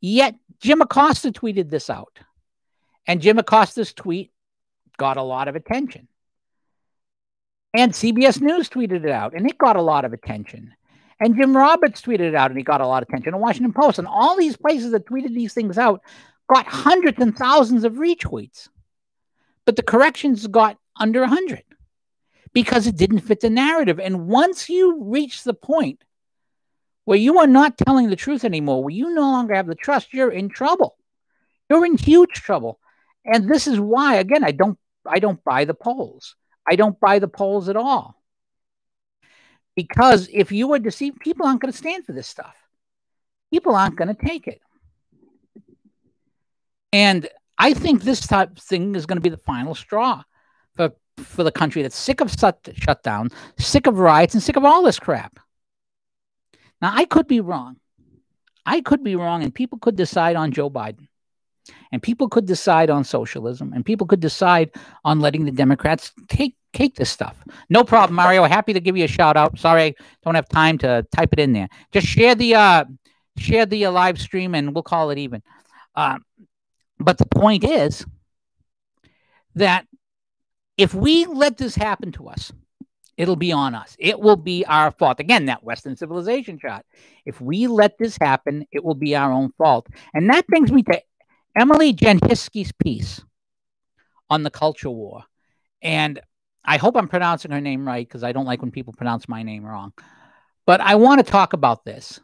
Yet Jim Acosta tweeted this out. And Jim Acosta's tweet got a lot of attention. And CBS News tweeted it out, and it got a lot of attention. And Jim Roberts tweeted it out, and he got a lot of attention. And Washington Post and all these places that tweeted these things out got hundreds and thousands of retweets. But the corrections got under 100 because it didn't fit the narrative. And once you reach the point where you are not telling the truth anymore, where you no longer have the trust, you're in trouble. You're in huge trouble. And this is why, again, I don't buy the polls. I don't buy the polls at all. Because if you are deceived, people aren't going to stand for this stuff. People aren't going to take it. And I think this type of thing is going to be the final straw for the country that's sick of shutdown, sick of riots, and sick of all this crap. Now, I could be wrong. I could be wrong, and people could decide on Joe Biden. And people could decide on socialism, and people could decide on letting the Democrats take this stuff. No problem, Mario. Happy to give you a shout out. Sorry, I don't have time to type it in there. Just share the live stream, and we'll call it even. But the point is that if we let this happen to us, it'll be on us. It will be our fault. Again, that Western civilization shot. If we let this happen, it will be our own fault. And that brings me to Emily Jashinsky's piece on the culture war. And I hope I'm pronouncing her name right, because I don't like when people pronounce my name wrong. But I want to talk about this.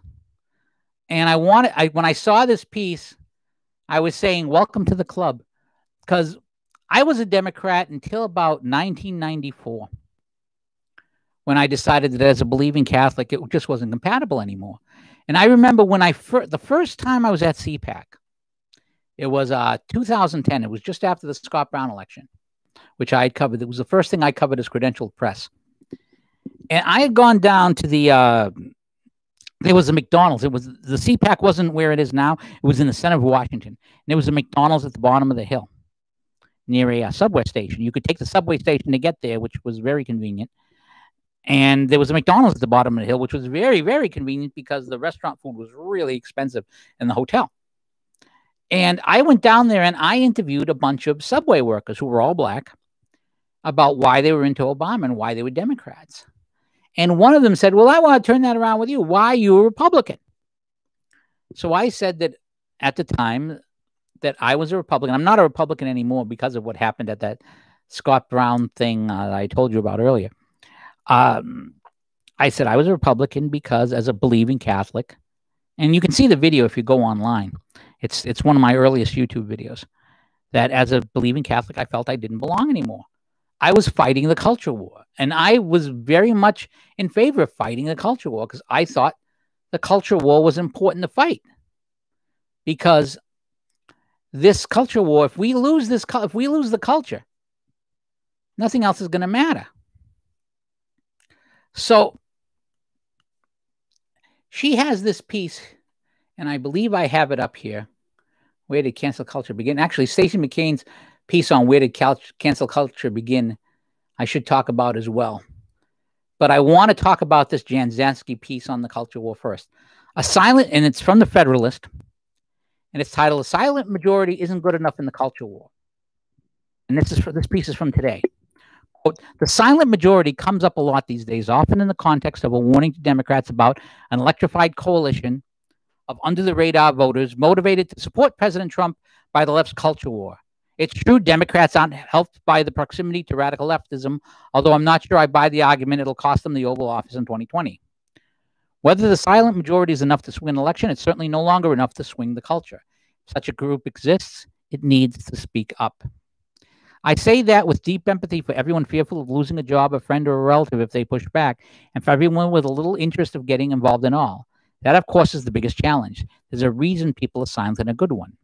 And when I saw this piece, I was saying, welcome to the club. Because I was a Democrat until about 1994, when I decided that as a believing Catholic, it just wasn't compatible anymore. And I remember when the first time I was at CPAC, it was 2010. It was just after the Scott Brown election, which I had covered. It was the first thing I covered as credentialed press. And I had gone down to there was a McDonald's. The CPAC wasn't where it is now. It was in the center of Washington. And there was a McDonald's at the bottom of the hill near a subway station. You could take the subway station to get there, which was very convenient. And there was a McDonald's at the bottom of the hill, which was very, very convenient because the restaurant food was really expensive in the hotel. And I went down there and I interviewed a bunch of subway workers who were all black about why they were into Obama and why they were Democrats. And one of them said, well, I want to turn that around with you. Why are you a Republican? So I said that at the time that I was a Republican. I'm not a Republican anymore because of what happened at that Scott Brown thing that I told you about earlier. I said I was a Republican because as a believing Catholic, and you can see the video if you go online. It's one of my earliest YouTube videos, that as a believing Catholic, I felt I didn't belong anymore. I was fighting the culture war, and I was very much in favor of fighting the culture war because I thought the culture war was important to fight. Because this culture war, if we lose the culture, nothing else is going to matter. So she has this piece, and I believe I have it up here. Where did cancel culture begin? Actually, Stacey McCain's piece on where did cancel culture begin, I should talk about as well. But I want to talk about this Jashinsky piece on the culture war first. And it's from the Federalist, and it's titled "A Silent Majority Isn't Good Enough in the Culture War." And this piece is from today. Quote, the silent majority comes up a lot these days, often in the context of a warning to Democrats about an electrified coalition of under-the-radar voters motivated to support President Trump by the left's culture war. It's true Democrats aren't helped by the proximity to radical leftism, although I'm not sure I buy the argument it'll cost them the Oval Office in 2020. Whether the silent majority is enough to swing an election, it's certainly no longer enough to swing the culture. If such a group exists, it needs to speak up. I say that with deep empathy for everyone fearful of losing a job, a friend, or a relative if they push back, and for everyone with a little interest of getting involved in all. That, of course, is the biggest challenge. There's a reason people are silent and a good one.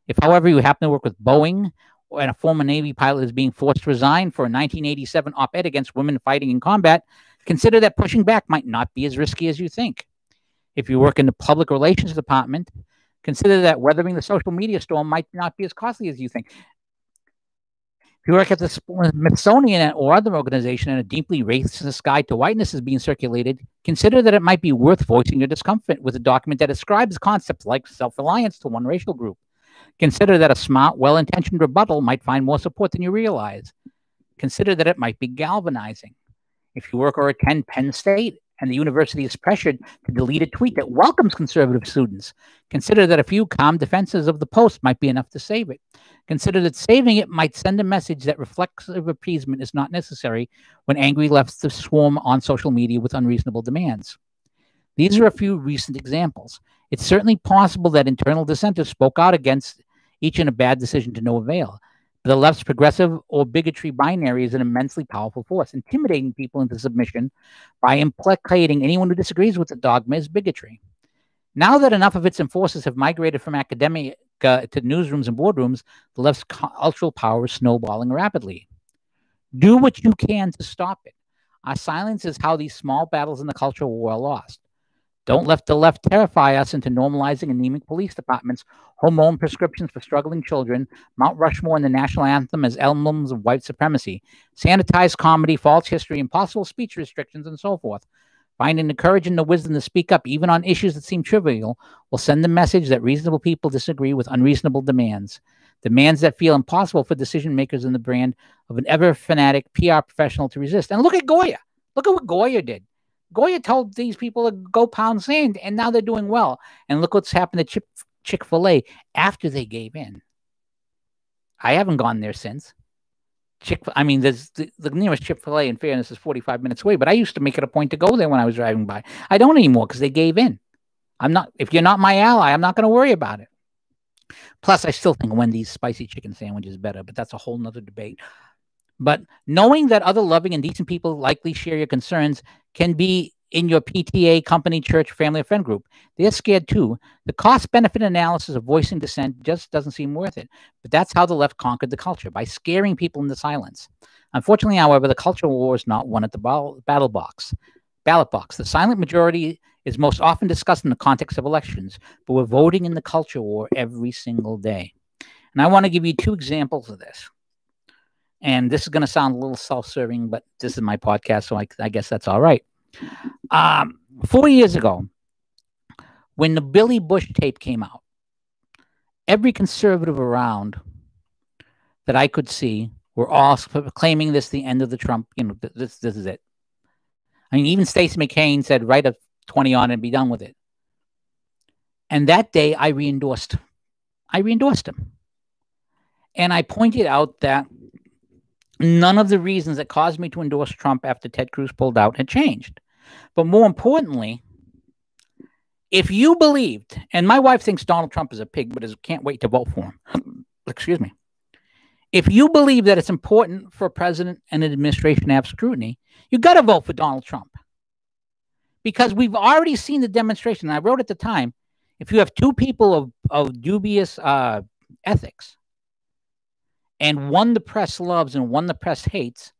If, however, you happen to work with Boeing and a former Navy pilot is being forced to resign for a 1987 op-ed against women fighting in combat, consider that pushing back might not be as risky as you think. If you work in the public relations department, consider that weathering the social media storm might not be as costly as you think. If you work at the Smithsonian or other organization and a deeply racist guide to whiteness is being circulated, consider that it might be worth voicing your discomfort with a document that ascribes concepts like self-reliance to one racial group. Consider that a smart, well-intentioned rebuttal might find more support than you realize. Consider that it might be galvanizing. If you work or attend Penn State and the university is pressured to delete a tweet that welcomes conservative students, consider that a few calm defenses of the post might be enough to save it. Consider that saving it might send a message that reflexive appeasement is not necessary when angry leftists swarm on social media with unreasonable demands. These are a few recent examples. It's certainly possible that internal dissenters spoke out against each in a bad decision to no avail. But the left's progressive or bigotry binary is an immensely powerful force, intimidating people into submission by implicating anyone who disagrees with the dogma as bigotry. Now that enough of its enforcers have migrated from academia to newsrooms and boardrooms, the left's cultural power is snowballing rapidly. Do what you can to stop it. Our silence is how these small battles in the cultural war are lost. Don't let the left terrify us into normalizing anemic police departments, hormone prescriptions for struggling children, Mount Rushmore and the national anthem as emblems of white supremacy, sanitized comedy, false history, impossible speech restrictions, and so forth. Finding the courage and the wisdom to speak up, even on issues that seem trivial, will send the message that reasonable people disagree with unreasonable demands. Demands that feel impossible for decision makers in the brand of an ever fanatic PR professional to resist. And look at Goya. Look at what Goya did. Goya told these people to go pound sand, and now they're doing well. And look what's happened to Chick-fil-A after they gave in. I haven't gone there since. There's the nearest Chick-fil-A, in fairness, is 45 minutes away, but I used to make it a point to go there when I was driving by. I don't anymore because they gave in. If you're not my ally, I'm not going to worry about it. Plus, I still think Wendy's spicy chicken sandwich is better, but that's a whole nother debate. But knowing that other loving and decent people likely share your concerns can be in your PTA, company, church, family, or friend group. They're scared too. The cost-benefit analysis of voicing dissent just doesn't seem worth it. But that's how the left conquered the culture, by scaring people into silence. Unfortunately, however, the cultural war is not won at the ballot box. The silent majority is most often discussed in the context of elections, but we're voting in the culture war every single day. And I want to give you two examples of this. And this is going to sound a little self-serving, but this is my podcast, so I guess that's all right. 4 years ago, when the Billy Bush tape came out, every conservative around that I could see were all claiming this the end of the Trump, this is it. I mean, even Stacey McCain said, write a 20 on it and be done with it. And that day, I re-endorsed him. And I pointed out that none of the reasons that caused me to endorse Trump after Ted Cruz pulled out had changed. But more importantly, if you believed, and my wife thinks Donald Trump is a pig, but can't wait to vote for him. Excuse me. If you believe that it's important for a president and an administration to have scrutiny, you got to vote for Donald Trump. Because we've already seen the demonstration. And I wrote at the time, if you have two people of dubious ethics, and one the press loves and one the press hates,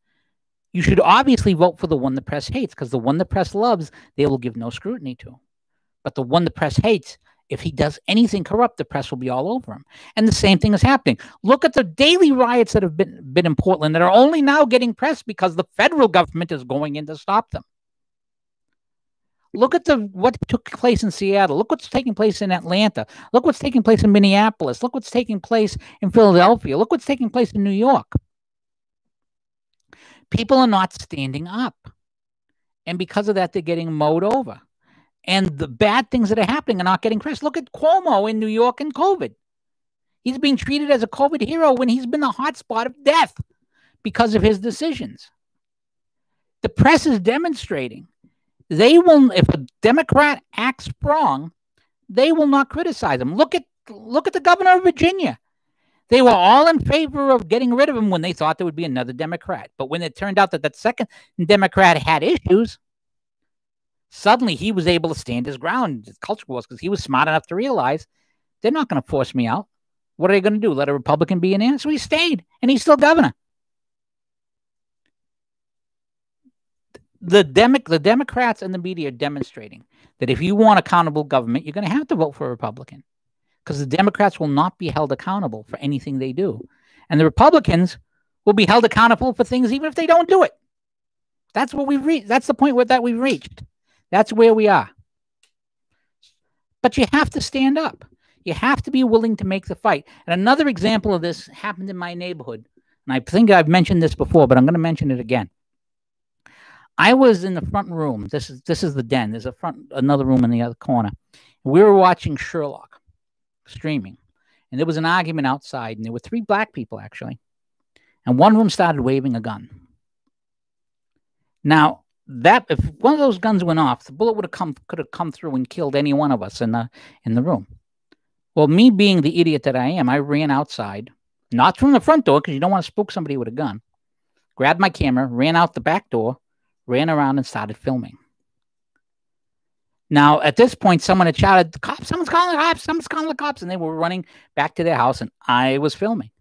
you should obviously vote for the one the press hates, because the one the press loves, they will give no scrutiny to. But the one the press hates, if he does anything corrupt, the press will be all over him. And the same thing is happening. Look at the daily riots that have been in Portland that are only now getting press because the federal government is going in to stop them. Look at what took place in Seattle. Look what's taking place in Atlanta. Look what's taking place in Minneapolis. Look what's taking place in Philadelphia. Look what's taking place in New York. People are not standing up. And because of that, they're getting mowed over. And the bad things that are happening are not getting pressed. Look at Cuomo in New York and COVID. He's being treated as a COVID hero when he's been the hotspot of death because of his decisions. The press is demonstrating they will, if a Democrat acts wrong, they will not criticize him. Look at the governor of Virginia. They were all in favor of getting rid of him when they thought there would be another Democrat. But when it turned out that that second Democrat had issues, suddenly he was able to stand his ground, his culture wars, because he was smart enough to realize they're not going to force me out. What are they going to do? Let a Republican be in there? So he stayed, and he's still governor. The Democrats and the media are demonstrating that if you want accountable government, you're going to have to vote for a Republican, because the Democrats will not be held accountable for anything they do. And the Republicans will be held accountable for things even if they don't do it. That's what we've reached. That's the point that we've reached. That's where we are. But you have to stand up. You have to be willing to make the fight. And another example of this happened in my neighborhood. And I think I've mentioned this before, but I'm going to mention it again. I was in the front room. This is the den. There's another room in the other corner. We were watching Sherlock streaming. And there was an argument outside. And there were 3 black people, actually. And one of them started waving a gun. Now, if one of those guns went off, the bullet could have come through and killed any one of us in the room. Well, me being the idiot that I am, I ran outside, not from the front door, because you don't want to spook somebody with a gun. Grabbed my camera, ran out the back door, ran around and started filming. Now, at this point, someone had shouted, "The cops! Someone's calling the cops! Someone's calling the cops!" And they were running back to their house, and I was filming.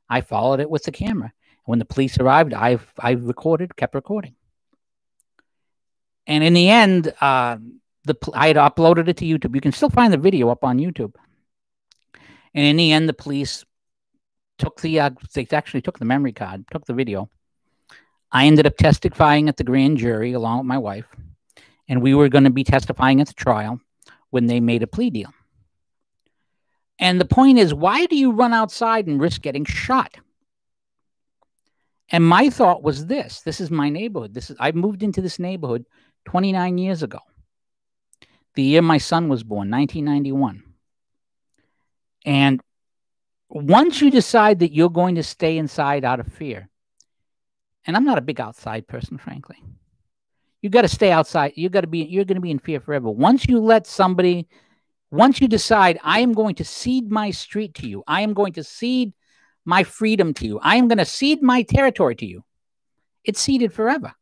I followed it with the camera. When the police arrived, I recorded, kept recording. And in the end, I had uploaded it to YouTube. You can still find the video up on YouTube. And in the end, the police they actually took the memory card, took the video. I ended up testifying at the grand jury along with my wife. And we were going to be testifying at the trial when they made a plea deal. And the point is, why do you run outside and risk getting shot? And my thought was this is my neighborhood. I moved into this neighborhood 29 years ago. The year my son was born, 1991. And once you decide that you're going to stay inside out of fear, and I'm not a big outside person, frankly, you got to stay outside. You're going to be in fear forever. Once you decide, I am going to cede my street to you, I am going to cede my freedom to you, I am going to cede my territory to you, it's ceded forever.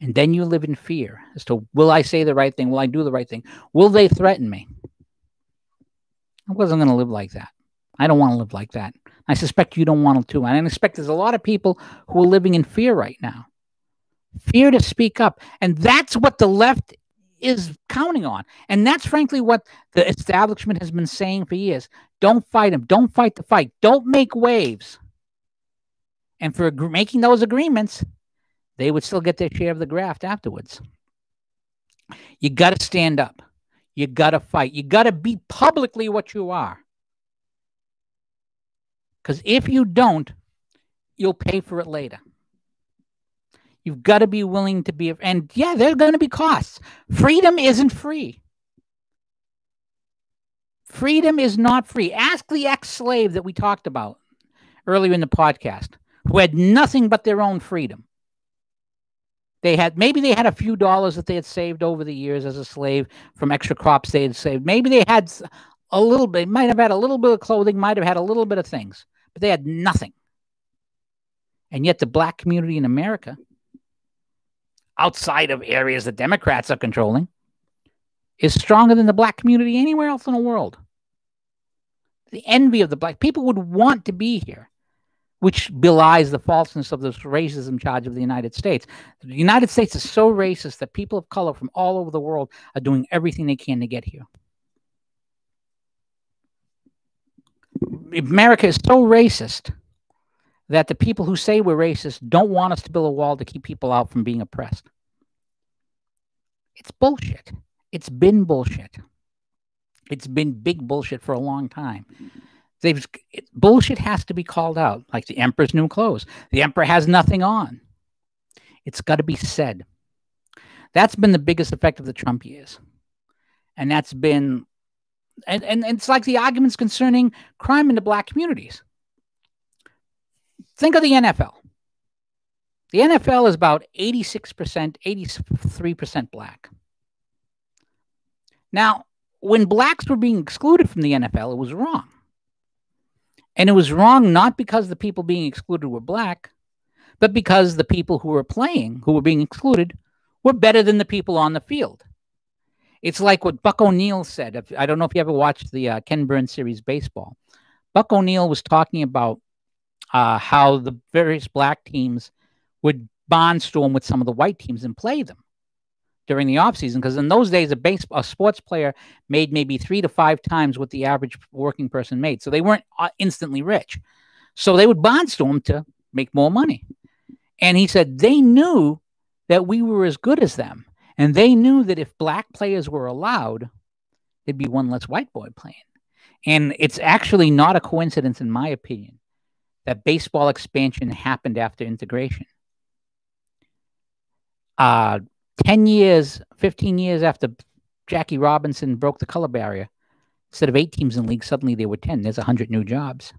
And then you live in fear as to, will I say the right thing? Will I do the right thing? Will they threaten me? I wasn't going to live like that. I don't want to live like that. I suspect you don't want to too. And I expect there's a lot of people who are living in fear right now. Fear to speak up. And that's what the left is counting on. And that's frankly what the establishment has been saying for years. Don't fight them. Don't fight the fight. Don't make waves. And for making those agreements, they would still get their share of the graft afterwards. You got to stand up. You got to fight. You got to be publicly what you are. Because if you don't, you'll pay for it later. You've got to be willing to be, and yeah, there are going to be costs. Freedom isn't free. Freedom is not free. Ask the ex-slave that we talked about earlier in the podcast, who had nothing but their own freedom. Maybe they had a few dollars that they had saved over the years as a slave from extra crops they had saved. Maybe they had a little bit, might have had a little bit of clothing, might have had a little bit of things, but they had nothing. And yet the black community in America, outside of areas that Democrats are controlling, is stronger than the black community anywhere else in the world. The envy of the black people would want to be here, which belies the falseness of this racism charge of the United States. The United States is so racist that people of color from all over the world are doing everything they can to get here. America is so racist that the people who say we're racist don't want us to build a wall to keep people out from being oppressed. It's bullshit. It's been bullshit. It's been big bullshit for a long time. Bullshit has to be called out, like the emperor's new clothes. The emperor has nothing on. It's got to be said. That's been the biggest effect of the Trump years. And that's been, and it's like the arguments concerning crime in the black communities. Think of the NFL. The NFL is about 86%, 83% black. Now, when blacks were being excluded from the NFL, it was wrong. And it was wrong not because the people being excluded were black, but because the people who were playing, who were being excluded, were better than the people on the field. It's like what Buck O'Neill said. I don't know if you ever watched the Ken Burns series Baseball. Buck O'Neill was talking about how the various black teams would barnstorm with some of the white teams and play them during the offseason, because in those days, a sports player made maybe 3 to 5 times what the average working person made. So they weren't instantly rich. So they would barnstorm to make more money. And he said they knew that we were as good as them. And they knew that if black players were allowed, there'd be one less white boy playing. And it's actually not a coincidence, in my opinion, that baseball expansion happened after integration. 10 years, 15 years after Jackie Robinson broke the color barrier, instead of 8 teams in the league, suddenly there were 10. There's 100 new jobs.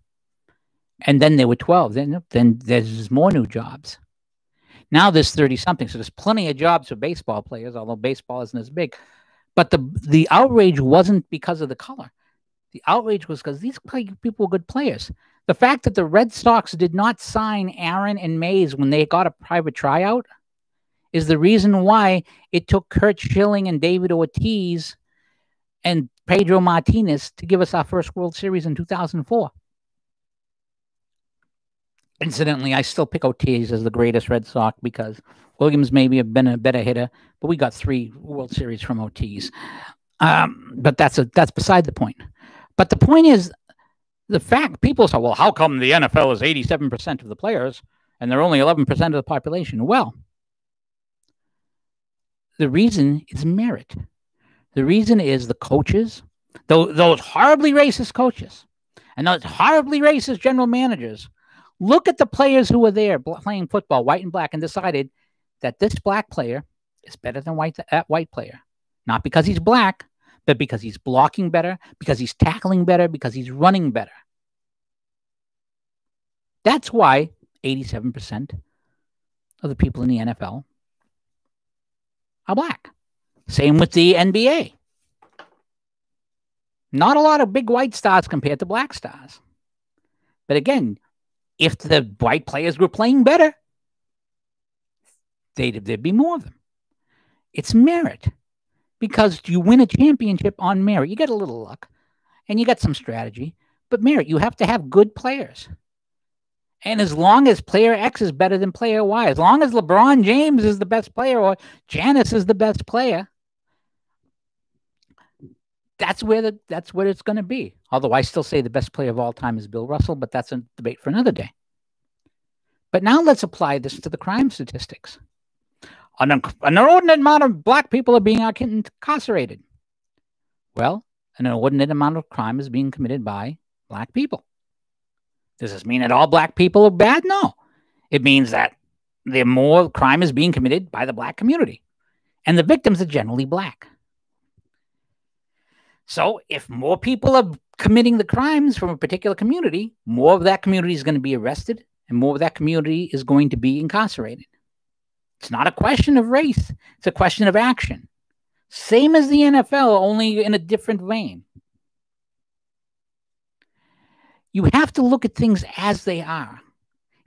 And then there were 12. Then there's more new jobs. Now there's 30-something. So there's plenty of jobs for baseball players, although baseball isn't as big. But the outrage wasn't because of the color. The outrage was because these people were good players. The fact that the Red Sox did not sign Aaron and Mays when they got a private tryout is the reason why it took Curt Schilling and David Ortiz and Pedro Martinez to give us our first World Series in 2004. Incidentally, I still pick Ortiz as the greatest Red Sox because Williams maybe have been a better hitter, but we got 3 World Series from Ortiz. But that's beside the point. But the point is, the fact people say, well, how come the NFL is 87% of the players and they're only 11% of the population? Well, the reason is merit. The reason is the coaches, those horribly racist coaches and those horribly racist general managers look at the players who were there playing football, white and black, and decided that this black player is better than that white player. Not because he's black, but because he's blocking better, because he's tackling better, because he's running better. That's why 87% of the people in the NFL are black. Same with the NBA. Not a lot of big white stars compared to black stars. But again, if the white players were playing better, there'd be more of them. It's merit. Because you win a championship on merit. You get a little luck and you got some strategy, but merit, you have to have good players. And as long as player X is better than player Y, as long as LeBron James is the best player or Giannis is the best player, that's where it's going to be. Although I still say the best player of all time is Bill Russell, but that's a debate for another day. But now let's apply this to the crime statistics. An inordinate amount of black people are being incarcerated. Well, an inordinate amount of crime is being committed by black people. Does this mean that all black people are bad? No. It means that more crime is being committed by the black community. And the victims are generally black. So if more people are committing the crimes from a particular community, more of that community is going to be arrested and more of that community is going to be incarcerated. It's not a question of race. It's a question of action. Same as the NFL, only in a different vein. You have to look at things as they are.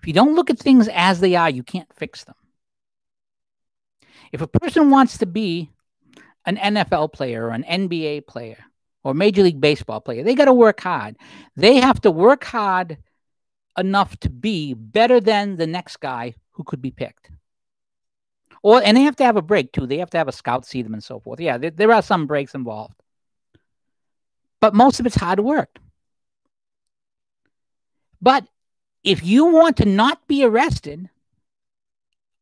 If you don't look at things as they are, you can't fix them. If a person wants to be an NFL player or an NBA player or Major League Baseball player, they got to work hard. They have to work hard enough to be better than the next guy who could be picked. And they have to have a break, too. They have to have a scout see them and so forth. Yeah, there are some breaks involved. But most of it's hard work. But if you want to not be arrested,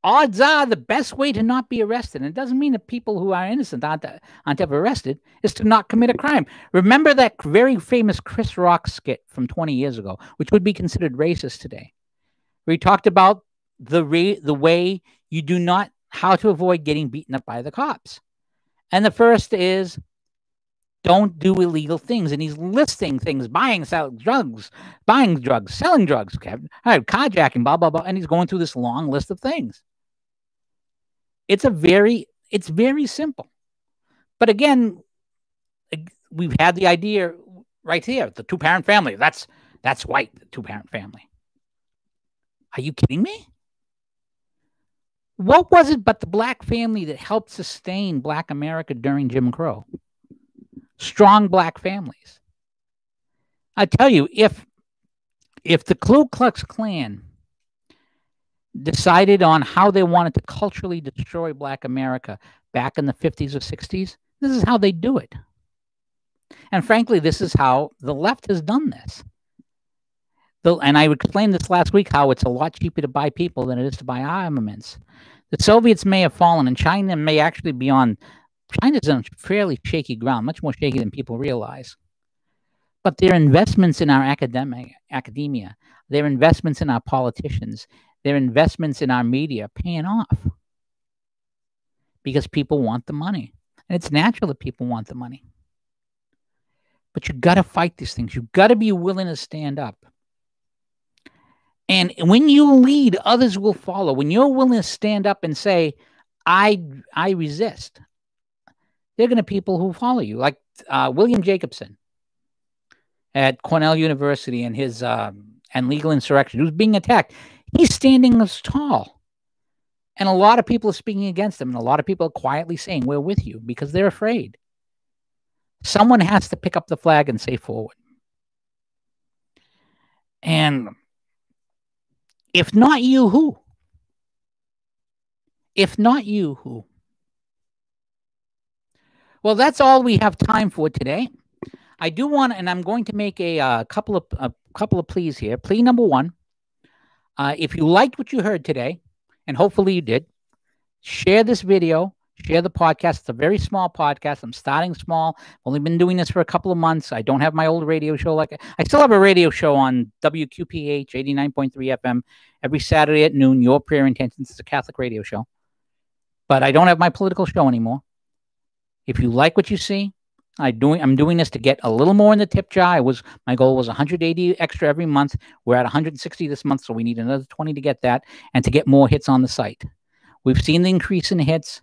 odds are the best way to not be arrested, and it doesn't mean that people who are innocent aren't ever arrested, is to not commit a crime. Remember that very famous Chris Rock skit from 20 years ago, which would be considered racist today, where he talked about the way you do not, how to avoid getting beaten up by the cops. And the first is don't do illegal things. And he's listing things, buying drugs, selling drugs, carjacking, blah, blah, blah. And he's going through this long list of things. It's very simple. But again, we've had the idea right here, the two-parent family. That's white, the two-parent family. Are you kidding me? What was it but the black family that helped sustain Black America during Jim Crow? Strong black families. I tell you, if the Ku Klux Klan decided on how they wanted to culturally destroy Black America back in the 50s or 60s, this is how they do it. And frankly, this is how the left has done this. And I explained this last week, how it's a lot cheaper to buy people than it is to buy armaments. The Soviets may have fallen, and China may actually be on. China's on fairly shaky ground, much more shaky than people realize. But their investments in our academia, their investments in our politicians, their investments in our media are paying off. Because people want the money. And it's natural that people want the money. But you got to fight these things. You got to be willing to stand up. And when you lead, others will follow. When you're willing to stand up and say, I resist, they're going to people who follow you. Like William Jacobson at Cornell University and his and legal insurrection, who's being attacked. He's standing as tall. And a lot of people are speaking against him. And a lot of people are quietly saying, we're with you, because they're afraid. Someone has to pick up the flag and say forward. And if not you, who? If not you, who? Well, that's all we have time for today. I do want, and I'm going to make a couple of pleas here. Plea number one: if you liked what you heard today, and hopefully you did, share this video, share the podcast. It's a very small podcast. I'm starting small. I've only been doing this for a couple of months. I don't have my old radio show. I still have a radio show on WQPH 89.3 FM every Saturday at noon. Your Prayer Intentions. It's a Catholic radio show. But I don't have my political show anymore. If you like what you see, I'm doing this to get a little more in the tip jar. My goal was 180 extra every month. We're at 160 this month, so we need another 20 to get that, and to get more hits on the site. We've seen the increase in hits.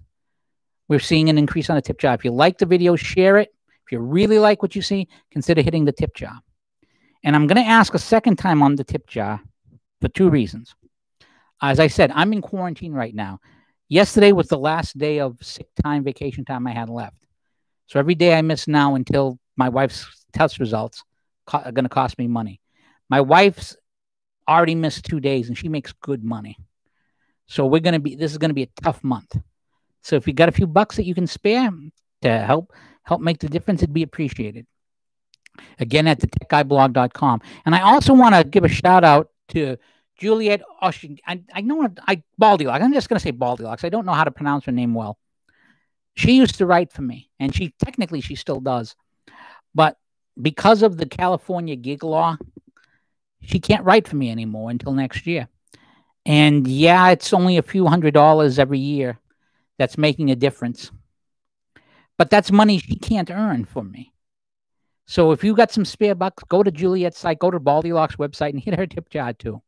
We're seeing an increase on the tip jar. If you like the video, share it. If you really like what you see, consider hitting the tip jar. And I'm going to ask a second time on the tip jar for two reasons. As I said, I'm in quarantine right now. Yesterday was the last day of sick time, vacation time I had left. So every day I miss now until my wife's test results are going to cost me money. My wife's already missed 2 days, and she makes good money. So this is going to be a tough month. So if you got a few bucks that you can spare to help make the difference, it'd be appreciated. Again, at DaTechGuyblog.com. And I also want to give a shout out to Juliet Oshing. I know Baldylocks. I'm just going to say Baldylocks. I don't know how to pronounce her name well. She used to write for me, and she still does. But because of the California gig law, she can't write for me anymore until next year. And yeah, it's only a few $100s every year that's making a difference. But that's money she can't earn for me. So if you got some spare bucks, go to Juliet's site, go to Baldylocks' website, and hit her tip jar too.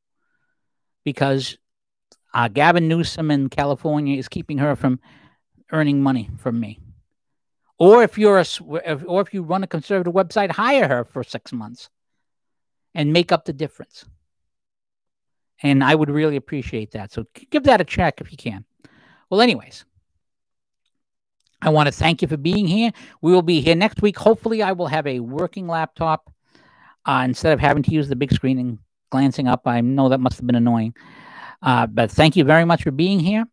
Because Gavin Newsom in California is keeping her from earning money from me. Or if you run a conservative website, hire her for 6 months and make up the difference. And I would really appreciate that. So give that a check if you can. Well, anyways, I want to thank you for being here. We will be here next week. Hopefully, I will have a working laptop instead of having to use the big screen and glancing up. I know that must have been annoying. But thank you very much for being here.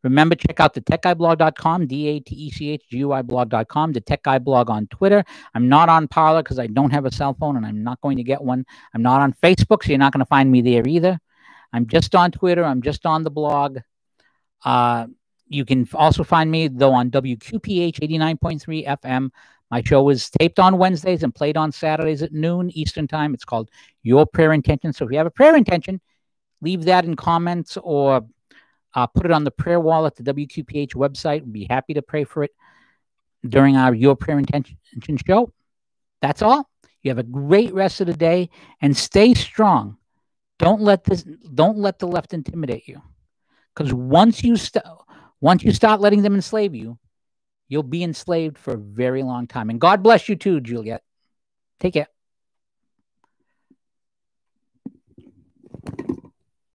Remember, check out DaTechGuyblog.com, DaTechGuyblog.com, DaTechGuyblog on Twitter. I'm not on Parler because I don't have a cell phone, and I'm not going to get one. I'm not on Facebook, so you're not going to find me there either. I'm just on Twitter. I'm just on the blog. You can also find me, though, on WQPH 89.3 FM. My show is taped on Wednesdays and played on Saturdays at noon Eastern Time. It's called Your Prayer Intention. So if you have a prayer intention, leave that in comments or put it on the prayer wall at the WQPH website. We'd be happy to pray for it. during our Your Prayer Intention show. That's all. You have a great rest of the day and stay strong. Don't let the left intimidate you. Because once you start letting them enslave you, you'll be enslaved for a very long time. And God bless you too, Juliet. Take care.